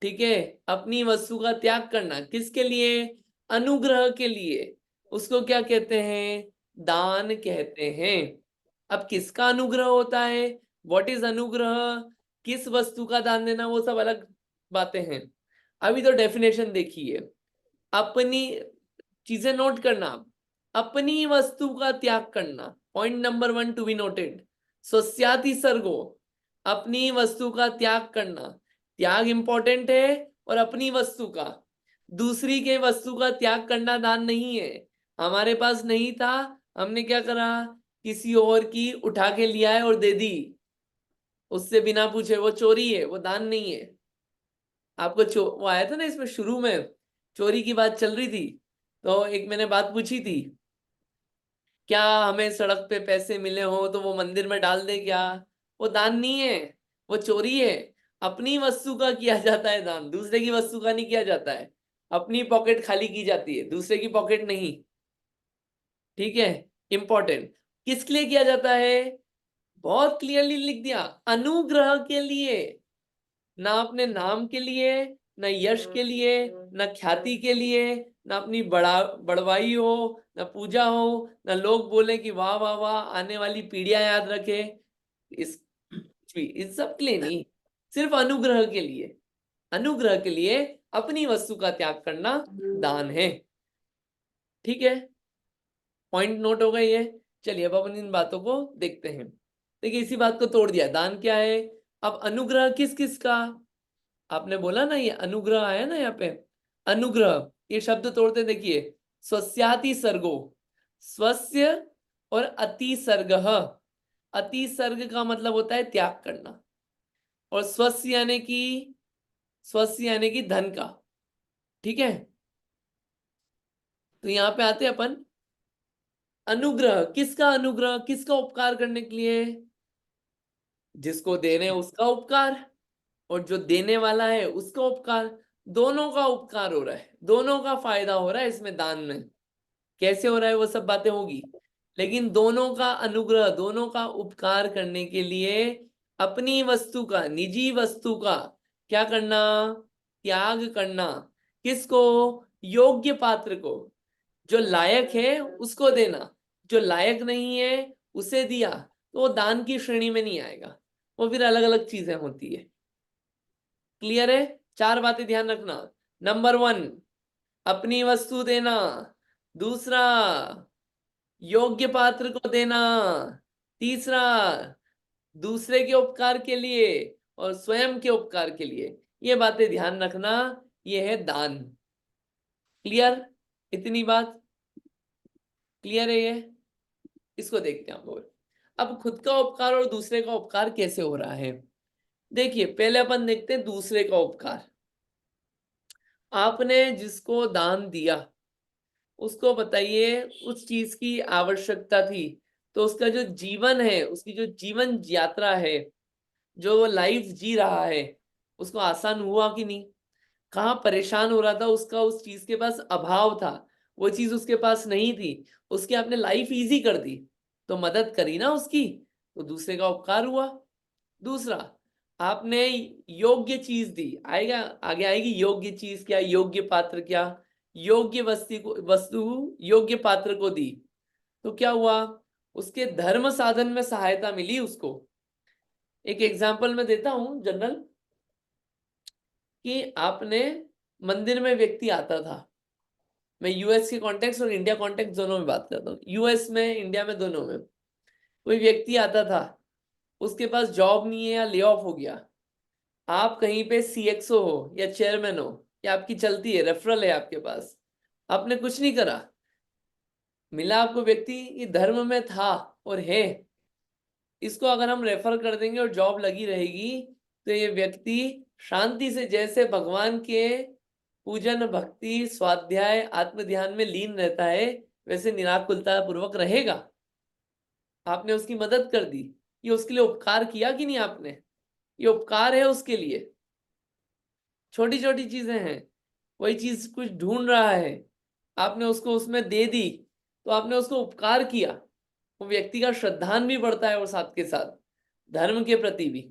ठीक है, अपनी वस्तु का त्याग करना, किसके लिए? अनुग्रह के लिए। उसको क्या कहते हैं? दान कहते हैं। अब किसका अनुग्रह होता है? व्हाट इज अनुग्रह? किस वस्तु का दान देना, वो सब अलग बातें हैं। अभी तो डेफिनेशन देखिए, अपनी चीजें नोट करना। अपनी वस्तु का त्याग करना, point number 1 to be noted. स्वस्याति सर्गो, अपनी वस्तु का त्याग करना। त्याग इंपॉर्टेंट है, और अपनी वस्तु का। दूसरी के वस्तु का त्याग करना दान नहीं है। हमारे पास नहीं था, हमने क्या करा? किसी और की उठा के लिया है और दे दी, उससे बिना पूछे, वो चोरी है, वो दान नहीं है। आपको वो आया था ना इसमें शुरू में, चोरी की बात चल रही थी, तो एक मैंने बात पूछी थी, क्या हमें सड़क पे पैसे मिले हो तो वो मंदिर में डाल दे क्या? वो दान नहीं है, वो चोरी है। अपनी वस्तु का किया जाता है दान, दूसरे की वस्तु का नहीं किया जाता है। अपनी पॉकेट खाली की जाती है, दूसरे की पॉकेट नहीं। ठीक है, इंपॉर्टेंट। किसके लिए किया जाता है? बहुत क्लियरली लिख दिया, अनुग्रह के लिए। ना अपने नाम के लिए, ना यश के लिए, ना ख्याति के लिए, ना अपनी बड़वाई हो, ना पूजा हो, ना लोग बोले कि वाह वाह वाह, आने वाली पीढ़ियां याद रखे, इस सब के लिए नहीं, सिर्फ अनुग्रह के लिए। अनुग्रह के लिए अपनी वस्तु का त्याग करना दान है। ठीक है, पॉइंट नोट हो गए ये। चलिए अब अपन इन बातों को देखते हैं। देखिए, इसी बात को तोड़ दिया, दान क्या है। अब अनुग्रह किस किस का? आपने बोला ना, ये अनुग्रह आया ना यहाँ पे, अनुग्रह, ये शब्द तोड़ते देखिए। स्वस्याति सर्गो, स्वस्य और अति सर्ग। अति सर्ग का मतलब होता है त्याग करना, और स्वस्य यानी कि, स्वस्य यानी कि धन का। ठीक है, तो यहाँ पे आते हैं अपन। अनुग्रह किसका? अनुग्रह किसका? उपकार करने के लिए। जिसको दे रहे हैं उसका उपकार, और जो देने वाला है उसका उपकार। दोनों का उपकार हो रहा है, दोनों का फायदा हो रहा है इसमें दान में। कैसे हो रहा है वो सब बातें होगी, लेकिन दोनों का अनुग्रह, दोनों का उपकार करने के लिए अपनी वस्तु का, निजी वस्तु का क्या करना? त्याग करना। किसको? योग्य पात्र को। जो लायक है उसको देना, जो लायक नहीं है उसे दिया तो वो दान की श्रेणी में नहीं आएगा, वो फिर अलग अलग चीजें होती है। क्लियर है? चार बातें ध्यान रखना। नंबर 1, अपनी वस्तु देना। दूसरा, योग्य पात्र को देना। तीसरा, दूसरे के उपकार के लिए और स्वयं के उपकार के लिए। ये बातें ध्यान रखना, ये है दान। क्लियर? इतनी बात क्लियर है ये? इसको देखते हैं हम लोग। अब खुद का उपकार और दूसरे का उपकार कैसे हो रहा है। देखिए पहले अपन देखते हैं दूसरे का उपकार। आपने जिसको दान दिया उसको बताइए उस चीज की आवश्यकता थी, तो उसका जो जीवन है, उसकी जो जीवन यात्रा है, जो वो लाइफ जी रहा है, उसको आसान हुआ कि नहीं? कहाँ परेशान हो रहा था, उसका उस चीज के पास अभाव था, वो चीज उसके पास नहीं थी, उसकी आपने लाइफ इजी कर दी, तो मदद करी ना उसकी, तो दूसरे का उपकार हुआ। दूसरा, आपने योग्य चीज दी, आएगा आगे आएगी योग्य चीज क्या, योग्य पात्र क्या, योग्य वस्तु योग्य पात्र को दी, तो क्या हुआ? उसके धर्म साधन में सहायता मिली उसको। एक एग्जांपल मैं देता हूं जनरल, कि आपने मंदिर में व्यक्ति आता था, मैं यूएस के कॉन्टेक्स्ट और इंडिया कॉन्टेक्स्ट दोनों में बात करता हूँ, यूएस में इंडिया में दोनों में, कोई व्यक्ति आता था, उसके पास जॉब नहीं है या ले ऑफ हो गया, आप कहीं पे सीएक्सओ हो या चेयरमैन हो या आपकी चलती है, रेफरल है आपके पास, आपने कुछ नहीं करा, मिला आपको व्यक्ति, ये धर्म में था और है, इसको अगर हम रेफर कर देंगे और जॉब लगी रहेगी, तो ये व्यक्ति शांति से जैसे भगवान के पूजन भक्ति स्वाध्याय आत्म ध्यान में लीन रहता है, वैसे निराकुलता पूर्वक रहेगा। आपने उसकी मदद कर दी, ये उसके लिए उपकार किया कि नहीं आपने? ये उपकार है उसके लिए। छोटी छोटी चीजें हैं, वही चीज कुछ ढूंढ रहा है, आपने उसको उसमें दे दी, तो आपने उसको उपकार किया, वो व्यक्ति का श्रद्धान भी बढ़ता है और साथ के साथ धर्म के प्रति भी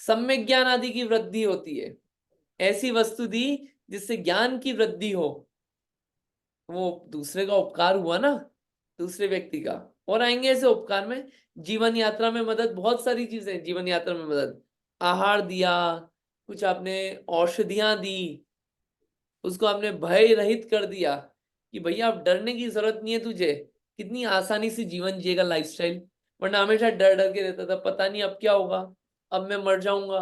सम्यक ज्ञान आदि की वृद्धि होती है। ऐसी वस्तु दी जिससे ज्ञान की वृद्धि हो, वो दूसरे का उपकार हुआ ना, दूसरे व्यक्ति का। और आएंगे ऐसे उपकार में, जीवन यात्रा में मदद, बहुत सारी चीजें जीवन यात्रा में मदद, आहार दिया, कुछ आपने औषधियां दी, उसको आपने भय रहित कर दिया कि भैया अब डरने की जरूरत नहीं है तुझे, कितनी आसानी से जीवन जिएगा लाइफस्टाइल, वरना हमेशा डर डर के रहता था, पता नहीं अब क्या होगा, अब मैं मर जाऊंगा,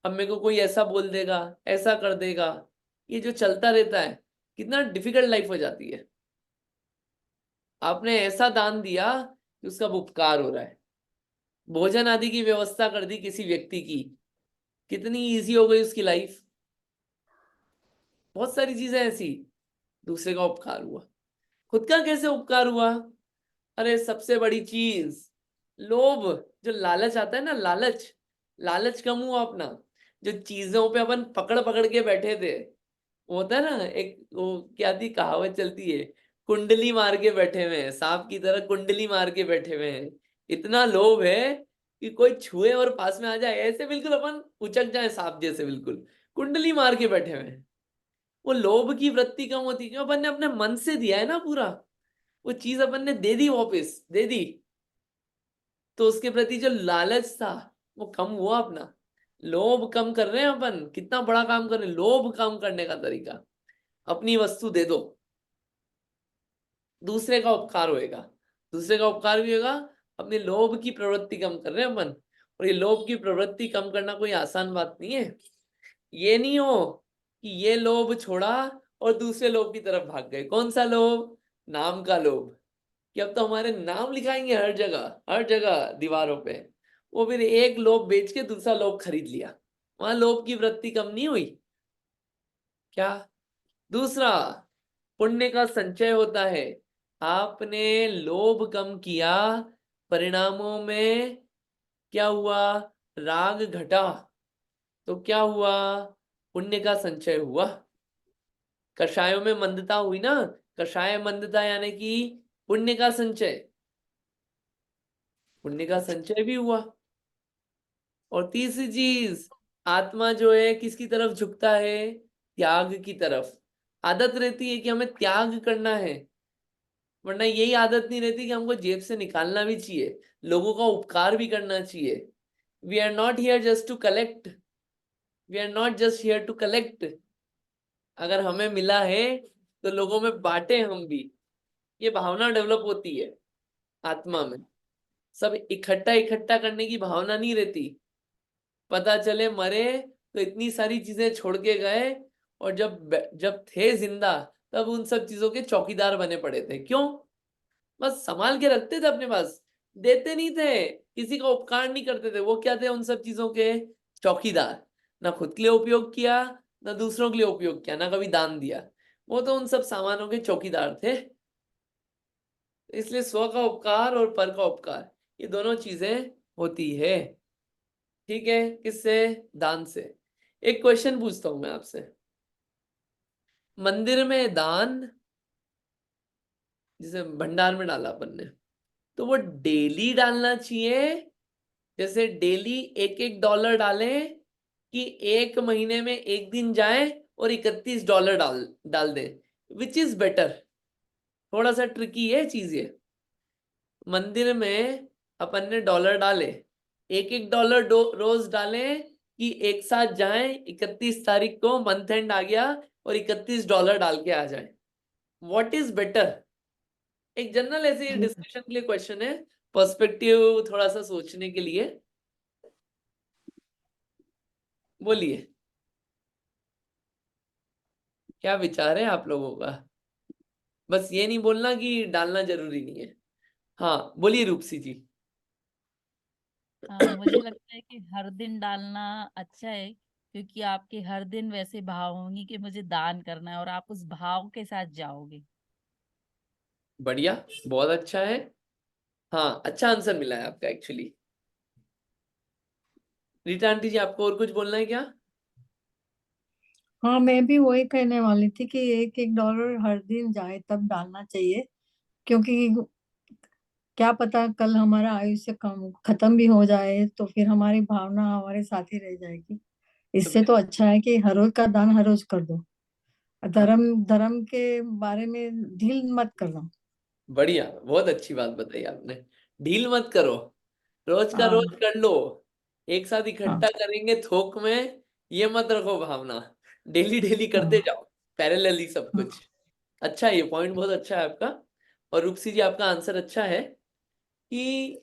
अब मेरे को कोई ऐसा बोल देगा, ऐसा कर देगा, ये जो चलता रहता है, कितना डिफिकल्ट लाइफ हो जाती है। आपने ऐसा दान दिया कि उसका उपकार हो रहा है, भोजन आदि की व्यवस्था कर दी किसी व्यक्ति की, कितनी इजी हो गई उसकी लाइफ। बहुत सारी चीजें ऐसी, दूसरे का उपकार हुआ। खुद का कैसे उपकार हुआ? अरे सबसे बड़ी चीज, लोभ, जो लालच आता है ना, लालच, लालच कम हुआ अपना। जो चीजों पे अपन पकड़ पकड़ के बैठे थे, वो होता है ना, एक वो क्या थी कहावत चलती है, कुंडली मार के बैठे हुए हैं, सांप की तरह कुंडली मार के बैठे हुए हैं। इतना लोभ है कि कोई छुए और पास में आ जाए, ऐसे बिल्कुल अपन उचक जाए सांप जैसे, बिल्कुल कुंडली मार के बैठे हुए हैं। वो लोभ की वृत्ति कम होती, क्यों? अपन ने अपने मन से दिया है ना पूरा, वो चीज अपन ने दे दी, वापस दे दी, तो उसके प्रति जो लालच था वो कम हुआ अपना। लोभ कम कर रहे हैं अपन, कितना बड़ा काम कर रहे हैं, लोभ कम करने का तरीका, अपनी वस्तु दे दो, दूसरे का उपकार होएगा, दूसरे का उपकार भी होगा, अपने लोभ की प्रवृत्ति कम कर रहे हैं अपन। और ये लोभ की प्रवृत्ति कम करना कोई आसान बात नहीं है। ये नहीं हो कि ये लोभ छोड़ा और दूसरे लोभ की तरफ भाग गए। कौन सा लोभ? नाम का लोभ, कि अब तो हमारे नाम लिखाएंगे हर जगह, हर जगह दीवारों पे। वो फिर एक लोभ बेच के दूसरा लोभ खरीद लिया, वहां लोभ की वृत्ति कम नहीं हुई क्या? दूसरा, पुण्य का संचय होता है। आपने लोभ कम किया, परिणामों में क्या हुआ? राग घटा, तो क्या हुआ? पुण्य का संचय हुआ। कषायों में मंदता हुई ना, कषाय मंदता यानी कि पुण्य का संचय, पुण्य का संचय भी हुआ। और तीसरी चीज, आत्मा जो है किसकी तरफ झुकता है? त्याग की तरफ। आदत रहती है कि हमें त्याग करना है, वरना यही आदत नहीं रहती कि हमको जेब से निकालना भी चाहिए, लोगों का उपकार भी करना चाहिए। We are not here just to collect, we are not just here to collect. अगर हमें मिला है तो लोगों में बांटे हम भी, ये भावना डेवलप होती है आत्मा में। सब इकट्ठा इकट्ठा करने की भावना नहीं रहती। पता चले मरे तो इतनी सारी चीजें छोड़ के गए, और जब जब थे जिंदा तब उन सब चीजों के चौकीदार बने पड़े थे। क्यों? बस संभाल के रखते थे अपने पास, देते नहीं थे। किसी का उपकार नहीं करते थे, वो क्या थे उन सब चीजों के चौकीदार। ना खुद के लिए उपयोग किया, ना दूसरों के लिए उपयोग किया, ना कभी दान दिया, वो तो उन सब सामानों के चौकीदार थे। इसलिए स्व का उपकार और पर का उपकार, ये दोनों चीजें होती है। ठीक है, किससे? दान से। एक क्वेश्चन पूछता हूं मैं आपसे, मंदिर में दान जैसे भंडार में डाला अपन ने, तो वो डेली डालना चाहिए, जैसे डेली एक एक डॉलर डालें, कि एक महीने में एक दिन जाए और $31 डाल दें? Which is better? थोड़ा सा ट्रिकी है चीज ये। मंदिर में अपन ने डॉलर डाले, एक एक डॉलर रोज डालें, कि एक साथ जाएं, 31 तारीख को मंथ एंड आ गया और $31 डाल के आ जाए? What is better? एक जनरल ऐसे डिस्कशन के लिए क्वेश्चन है, पर्सपेक्टिव थोड़ा सा सोचने के लिए। बोलिए, क्या विचार है आप लोगों का? बस ये नहीं बोलना कि डालना जरूरी नहीं है। हाँ बोलिए रूपसी जी। मुझे लगता है कि हर दिन डालना अच्छा है, क्योंकि आपके हर दिन वैसे भाव होंगे कि मुझे दान करना है, और आप उस भाव के साथ जाओगे। बढ़िया, बहुत अच्छा है। हाँ, अच्छा आंसर मिला है आपका एक्चुअली। रीटा आंटी जी, आपको और कुछ बोलना है क्या? हाँ, मैं भी वही कहने वाली थी कि एक एक डॉलर हर दिन जाए तब डालना चाहिए, क्योंकि क्या पता कल हमारा आयुष्य कम खत्म भी हो जाए तो फिर हमारी भावना हमारे साथ ही रह जाएगी। इससे तो अच्छा है कि हर रोज का दान हर रोज कर दो। हाँ, धर्म धर्म के बारे में ढील मत करना। बढ़िया, बहुत अच्छी बात बताई आपने। ढील मत करो, रोज का रोज हाँ कर लो। एक साथ हाँ इकट्ठा करेंगे थोक में, ये मत रखो भावना। डेली डेली करते हाँ जाओ, पैरेलली सब हाँ। कुछ। अच्छा, ये पॉइंट बहुत अच्छा है आपका। और रूपसी जी, आपका आंसर अच्छा है कि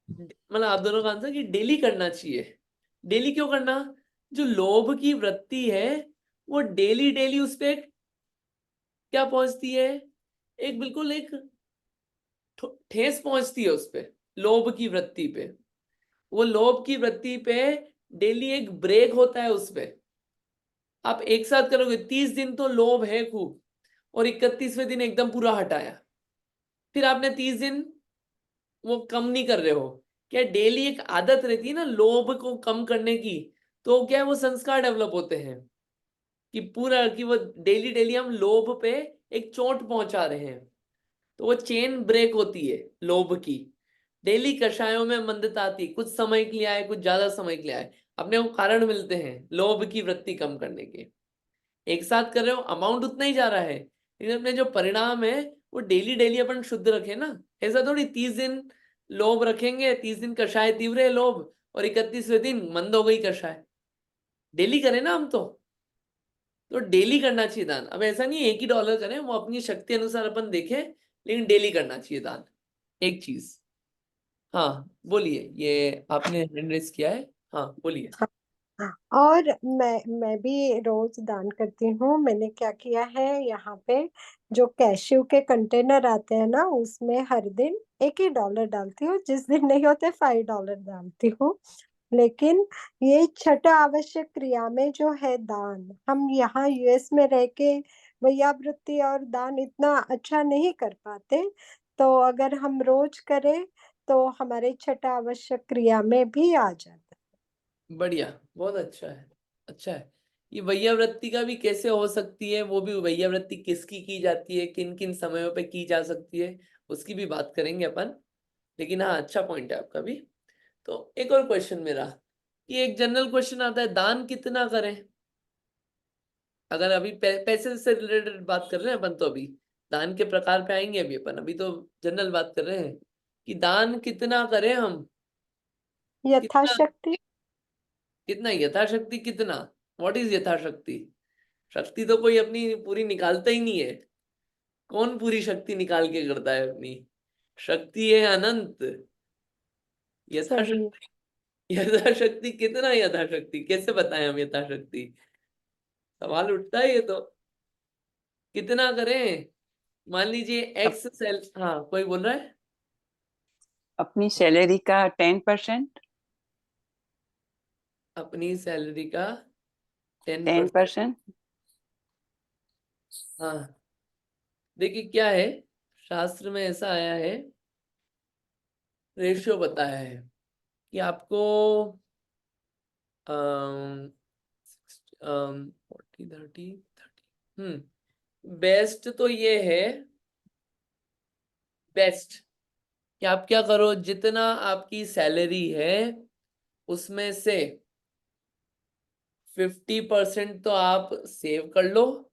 मतलब आप दोनों का आंसर कि डेली करना चाहिए। डेली क्यों करना? जो लोभ की वृत्ति है, वो डेली डेली उस पे क्या पहुंचती है, एक बिल्कुल एक ठेस पहुंचती है उस पे, लोभ की वृत्ति पे। वो लोभ की वृत्ति पे डेली एक ब्रेक होता है उस पे। आप एक साथ करोगे 30 दिन तो लोभ है खूब, और 31वें दिन एकदम पूरा हटाया, फिर आपने 30 दिन वो कम नहीं कर रहे हो। क्या डेली एक आदत रहती है ना लोभ को कम करने की, तो क्या है वो संस्कार डेवलप होते हैं कि पूरा कि वो डेली डेली हम लोभ पे एक चोट पहुंचा रहे हैं, तो वो चेन ब्रेक होती है लोभ की। डेली कषायों में मंदता आती, कुछ समय के लिए आए, कुछ ज्यादा समय के लिए आए, अपने को कारण मिलते हैं लोभ की वृत्ति कम करने के। एक साथ कर रहे हो, अमाउंट उतना ही जा रहा है, लेकिन अपने जो परिणाम है वो डेली डेली अपन शुद्ध रखे ना। ऐसा थोड़ी 30 दिन लोभ रखेंगे, 30 दिन कषाय तीव्र है लोभ, और 31वें दिन मंद हो गई कषाय। डेली करें ना हम तो डेली करना चाहिए दान। अब ऐसा नहीं एक ही डॉलर करें, वो अपनी शक्ति अनुसार अपन देखें, लेकिन डेली करना चाहिए दान। एक चीज। हाँ बोलिए, ये आपने हैंड रेस किया है। हाँ बोलिए। और मैं भी रोज दान करती हूँ। मैंने क्या किया है, यहाँ पे जो कैश्यू के कंटेनर आते हैं ना, उसमें हर दिन एक ही डॉलर डालती हूँ। जिस दिन नहीं होते $5 डालती हूँ। लेकिन ये छठा आवश्यक क्रिया में जो है दान, हम यहाँ यूएस में रह के वैयावृत्ति और दान इतना अच्छा नहीं कर पाते। तो अगर हम रोज करें तो हमारे छठा आवश्यक क्रिया में भी आ जाता है। बढ़िया, बहुत अच्छा है। अच्छा है। ये वैयावृत्ति का भी कैसे हो सकती है, वो भी वैयावृत्ति किसकी की जाती है, किन किन समयों पे की जा सकती है, उसकी भी बात करेंगे अपन। लेकिन हाँ, अच्छा पॉइंट है आपका भी। तो एक और क्वेश्चन मेरा, कि एक जनरल क्वेश्चन आता है, दान कितना करें? अगर अभी पैसे से रिलेटेड बात कर रहे हैं अपन, तो अभी दान के प्रकार पे आएंगे अभी अपन, अभी तो जनरल बात कर रहे हैं कि दान कितना करें हम। कितना? यथाशक्ति। कितना यथाशक्ति कितना? व्हाट इज यथाशक्ति? शक्ति तो कोई अपनी पूरी निकालता ही नहीं है। कौन पूरी शक्ति निकाल के करता है अपनी? शक्ति है अनंत। सही। यथाशक्ति, यथाशक्ति कितना? यथाशक्ति कैसे बताएं हम यथाशक्ति? सवाल उठता है ये तो। कितना करें? मान लीजिए अब एक्स सेल, हाँ कोई बोल रहा है। अपनी सैलरी का 10%। अपनी सैलरी का 10%। 10%। हाँ, देखिए क्या है, शास्त्र में ऐसा आया है, रेशियो बताया है कि आपको 40-30-30। बेस्ट तो ये है, बेस्ट कि आप क्या करो, जितना आपकी सैलरी है उसमें से 50% तो आप सेव कर लो,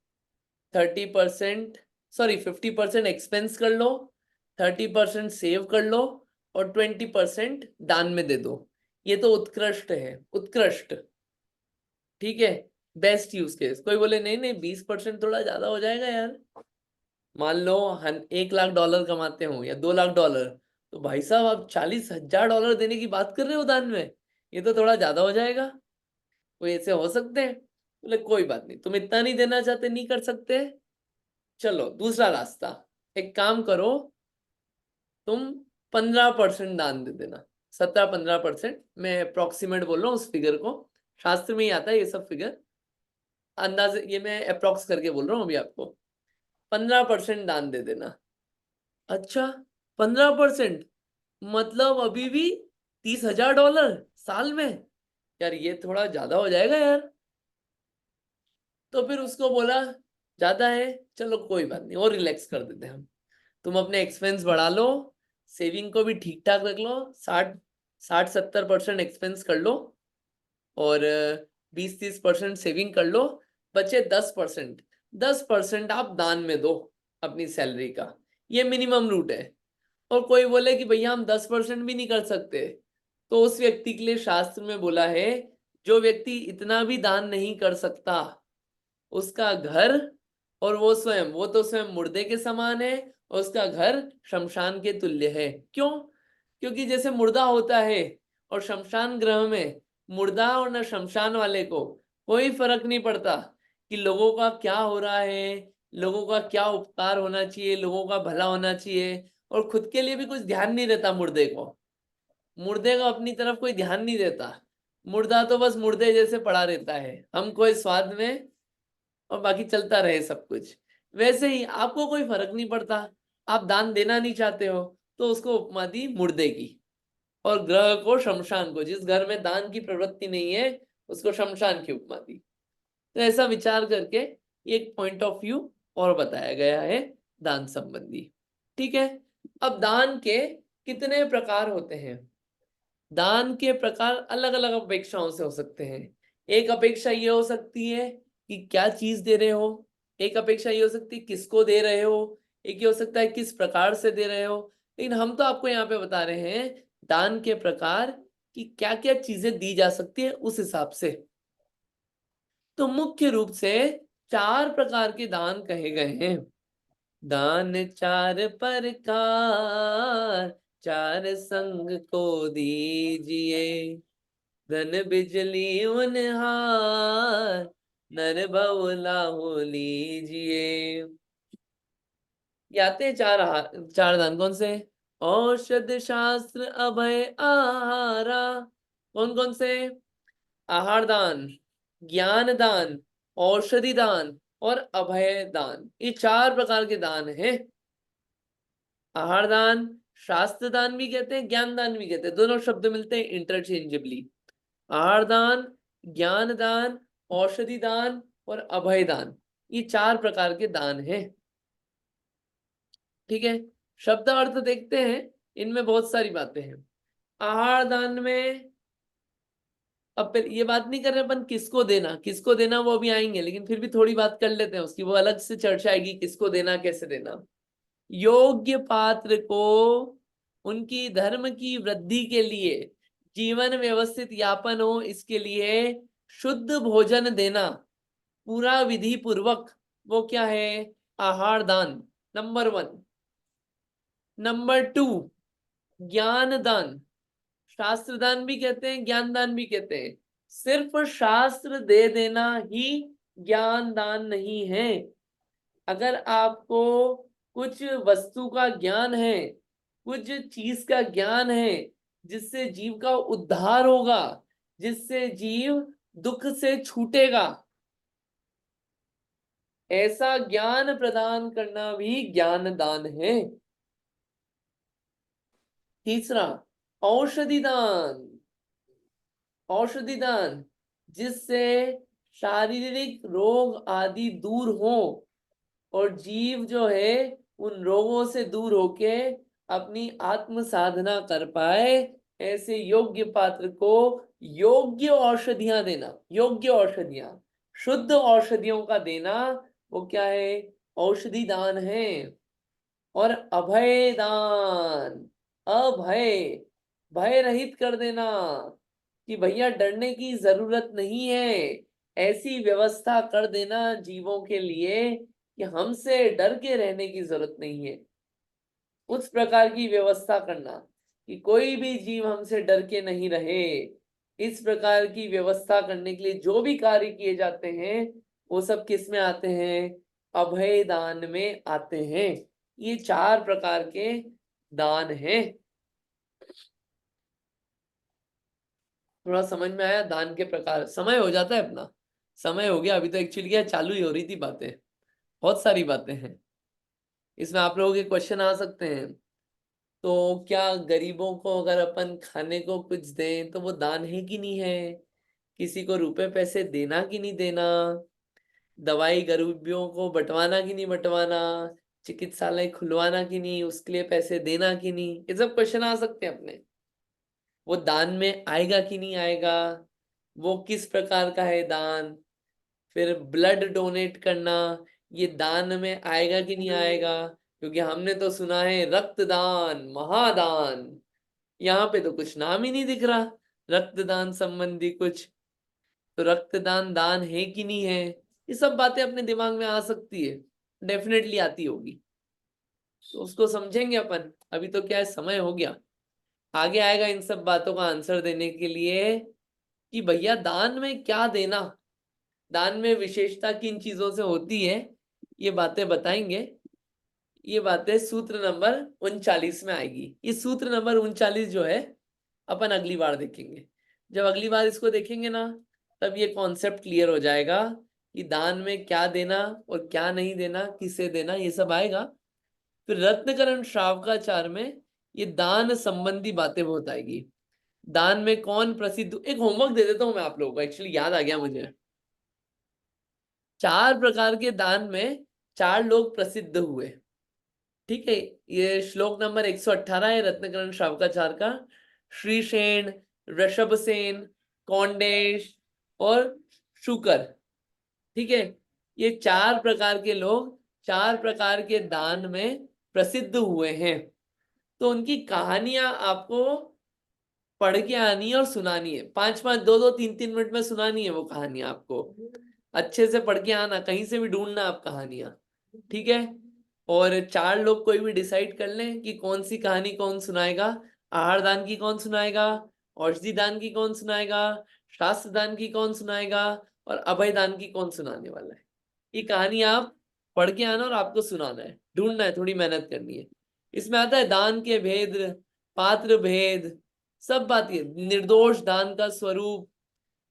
30%, सॉरी 50% एक्सपेंस कर लो, 30% सेव कर लो और 20% दान में दे दो। ये तो उत्कृष्ट है, उत्कृष्ट। ठीक है, बेस्ट यूज केस। कोई बोले नहीं नहीं 20% थोड़ा ज्यादा हो जाएगा यार, मान लो $1 लाख कमाते हो या $2 लाख, तो भाई साहब आप $40,000 देने की बात कर रहे हो दान में, ये तो थोड़ा ज्यादा हो जाएगा। कोई ऐसे हो सकते हैं? बोले कोई बात नहीं, तुम इतना नहीं देना चाहते, नहीं कर सकते, चलो दूसरा रास्ता, एक काम करो, तुम 15% दान दे देना। 17-15%, मैं अप्रोक्सीमेट बोल रहा हूँ उस फिगर को, शास्त्र में ही आता है ये सब फिगर, अंदाजे ये मैं अप्रोक्स करके बोल रहा हूँ अभी आपको। 15% दान दे देना। अच्छा, 15%, मतलब अभी भी $30,000 साल में, यार ये थोड़ा ज्यादा हो जाएगा यार। तो फिर उसको बोला ज्यादा है, चलो कोई बात नहीं, और रिलैक्स कर देते हैं हम। तुम अपने एक्सपेंस बढ़ा लो, सेविंग को भी ठीक ठाक रख लो, 60-70% एक्सपेंस कर लो और 20-30% सेविंग कर लो, बचे 10%। 10% आप दान में दो अपनी सैलरी का, ये मिनिमम रूट है। और कोई बोले कि भैया हम 10% भी नहीं कर सकते, तो उस व्यक्ति के लिए शास्त्र में बोला है, जो व्यक्ति इतना भी दान नहीं कर सकता, उसका घर और वो स्वयं, वो तो स्वयं मुर्दे के समान है, और उसका घर शमशान के तुल्य है। क्यों? क्योंकि जैसे मुर्दा होता है और शमशान ग्रह में मुर्दा और न शमशान वाले को कोई फर्क नहीं पड़ता कि लोगों का क्या हो रहा है, लोगों का क्या उपकार होना चाहिए, लोगों का भला होना चाहिए, और खुद के लिए भी कुछ ध्यान नहीं रहता मुर्दे को। मुर्दे को अपनी तरफ कोई ध्यान नहीं देता, मुर्दा तो बस मुर्दे जैसे पड़ा रहता है, हम कोई स्वाद में, और बाकी चलता रहे सब कुछ। वैसे ही आपको कोई फर्क नहीं पड़ता, आप दान देना नहीं चाहते हो, तो उसको उपमा दी मुर्दे की, और ग्रह को शमशान को, जिस घर में दान की प्रवृत्ति नहीं है उसको शमशान की उपमा दी। तो ऐसा विचार करके एक पॉइंट ऑफ व्यू और बताया गया है दान संबंधी। ठीक है, अब दान के कितने प्रकार होते हैं? दान के प्रकार अलग अलग अपेक्षाओं से हो सकते हैं। एक अपेक्षा ये हो सकती है कि क्या चीज दे रहे हो, एक अपेक्षा ये हो सकती है किसको दे रहे हो, एक ये हो सकता है किस प्रकार से दे रहे हो। लेकिन हम तो आपको यहाँ पे बता रहे हैं दान के प्रकार कि क्या क्या चीजें दी जा सकती है उस हिसाब से। तो मुख्य रूप से 4 प्रकार के दान कहे गए हैं। दान 4 प्रकार, 4 संग को दीजिए, धन बिजली उनहार, नर बहुला हो लीजिए। ये आते हैं 4 दान, कौन से? औषध शास्त्र अभय आहारा। कौन कौन से? आहार दान, ज्ञान दान, औषधि दान और अभय दान, ये 4 प्रकार के दान हैं। आहार दान, शास्त्र दान भी कहते हैं, ज्ञान दान भी कहते हैं, दोनों शब्द मिलते हैं इंटरचेंजेबली। आहार दान, ज्ञान दान, औषधि दान और अभय दान, ये 4 प्रकार के दान हैं। ठीक है, शब्द अर्थ देखते हैं, इनमें बहुत सारी बातें हैं। आहार दान में अब ये बात नहीं कर रहे अपन किसको देना, किसको देना वो अभी आएंगे, लेकिन फिर भी थोड़ी बात कर लेते हैं उसकी, वो अलग से चर्चा आएगी किसको देना कैसे देना। योग्य पात्र को उनकी धर्म की वृद्धि के लिए, जीवन व्यवस्थित यापन हो इसके लिए शुद्ध भोजन देना पूरा विधि पूर्वक, वो क्या है? आहार दान, नंबर 1। नंबर 2, ज्ञान दान। शास्त्र दान भी कहते हैं, ज्ञान दान भी कहते हैं। सिर्फ शास्त्र दे देना ही ज्ञान दान नहीं है। अगर आपको कुछ वस्तु का ज्ञान है, कुछ चीज का ज्ञान है जिससे जीव का उद्धार होगा, जिससे जीव दुख से छूटेगा। ऐसा ज्ञान प्रदान करना भी ज्ञान दान है। तीसरा, औषधि दान। औषधि दान जिससे शारीरिक रोग आदि दूर हो और जीव जो है उन रोगों से दूर होके अपनी आत्म साधना कर पाए, ऐसे योग्य पात्र को योग्य औषधियां देना। योग्य औषधियां, शुद्ध औषधियों का देना, वो क्या है? औषधि दान है। और अभय दान, अभय, भय रहित कर देना कि भैया डरने की जरूरत नहीं है। ऐसी व्यवस्था कर देना जीवों के लिए कि हमसे डर के रहने की जरूरत नहीं है। उस प्रकार की व्यवस्था करना कि कोई भी जीव हमसे डर के नहीं रहे। इस प्रकार की व्यवस्था करने के लिए जो भी कार्य किए जाते हैं वो सब किस में आते हैं? अभय दान में आते हैं। ये 4 प्रकार के दान हैं। थोड़ा समझ में आया दान के प्रकार? समय हो जाता है अपना, समय हो गया। अभी तो एक्चुअली क्या चालू ही हो रही थी बातें, बहुत सारी बातें हैं। इसमें आप लोगों के क्वेश्चन आ सकते हैं। तो क्या गरीबों को अगर अपन खाने को कुछ दें तो वो दान है कि नहीं है? किसी को रुपए पैसे देना कि नहीं देना? दवाई गरीबियों को बंटवाना कि नहीं बंटवाना? चिकित्सालय खुलवाना कि नहीं, उसके लिए पैसे देना कि नहीं? ये सब क्वेश्चन आ सकते हैं अपने। वो दान में आएगा कि नहीं आएगा? वो किस प्रकार का है दान? फिर ब्लड डोनेट करना, ये दान में आएगा कि नहीं आएगा? क्योंकि हमने तो सुना है रक्तदान महादान, यहाँ पे तो कुछ नाम ही नहीं दिख रहा रक्तदान संबंधी कुछ। तो रक्तदान दान है कि नहीं है? ये सब बातें अपने दिमाग में आ सकती है, डेफिनेटली आती होगी। तो उसको समझेंगे अपन। अभी तो क्या है, समय हो गया। आगे आएगा इन सब बातों का आंसर देने के लिए कि भैया दान में क्या देना, दान में विशेषता किन चीजों से होती है, ये बातें बताएंगे। ये बातें सूत्र नंबर 39 में आएगी। ये सूत्र नंबर 39 जो है अपन अगली बार देखेंगे। जब अगली बार इसको देखेंगे ना, तब ये कॉन्सेप्ट क्लियर हो जाएगा कि दान में क्या देना और क्या नहीं देना, किसे देना, ये सब आएगा। फिर रत्नकरण श्रावकाचार में ये दान संबंधी बातें बहुत आएगी। दान में कौन प्रसिद्ध, एक होमवर्क दे देता हूं मैं आप लोगों को, एक्चुअली याद आ गया मुझे। 4 प्रकार के दान में 4 लोग प्रसिद्ध हुए। ठीक है, ये श्लोक नंबर 118 है रत्नकरण श्रावकाचार का। श्रीसेन, ऋषभसेन, कौंडेश और शुकर। ठीक है, ये 4 प्रकार के लोग 4 प्रकार के दान में प्रसिद्ध हुए हैं। तो उनकी कहानियां आपको पढ़ के आनी है और सुनानी है। 5-5, 2-2, 3-3 मिनट में सुनानी है वो कहानियां आपको। अच्छे से पढ़ के आना, कहीं से भी ढूंढना आप कहानियां। ठीक है, और 4 लोग कोई भी डिसाइड कर लें कि कौन सी कहानी कौन सुनाएगा। आहार दान की कौन सुनाएगा, औषधि दान की कौन सुनाएगा, शास्त्र दान की कौन सुनाएगा, और अभय दान की कौन सुनाने वाला है। ये कहानी आप पढ़ के आना और आपको सुनाना है, ढूंढना है, थोड़ी मेहनत करनी है। इसमें आता है दान के भेद, पात्र भेद, सब बात। ये निर्दोष दान का स्वरूप,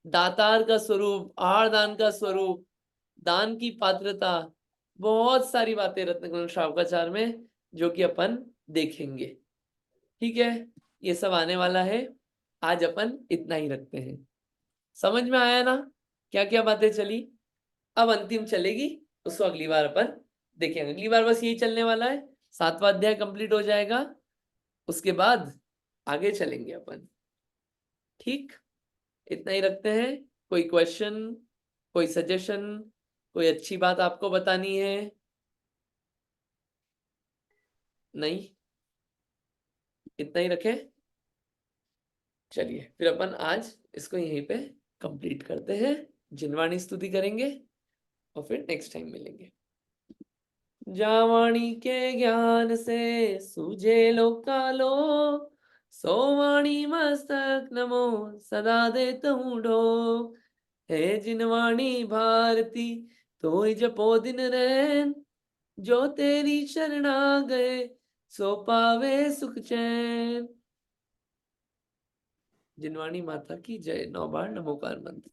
दातार का स्वरूप, आहार दान का स्वरूप, दान की पात्रता, बहुत सारी बातें रत्नकरण श्रावकाचार में जो कि अपन देखेंगे। ठीक है, ये सब आने वाला है। आज अपन इतना ही रखते हैं। समझ में आया ना क्या क्या बातें चली? अब अंतिम चलेगी, उसको अगली बार अपन देखेंगे। अगली बार बस यही चलने वाला है, 7वां अध्याय कंप्लीट हो जाएगा, उसके बाद आगे चलेंगे अपन। ठीक, इतना ही रखते हैं। कोई क्वेश्चन, कोई सजेशन, कोई अच्छी बात आपको बतानी है? नहीं, इतना ही रखें। चलिए फिर अपन आज इसको यहीं पे कंप्लीट करते हैं। जिनवाणी स्तुति करेंगे और फिर नेक्स्ट टाइम मिलेंगे। जावाणी के ज्ञान से सूझे लोकालो, सोवाणी मस्तक नमो सदा देत हूँ ढो। है जिनवाणी भारती तो जपो दिन रैन, जो तेरी शरणा गए सो पावे सुख चैन। जिनवाणी माता की जय। 9 बार नमोकार मंत्र।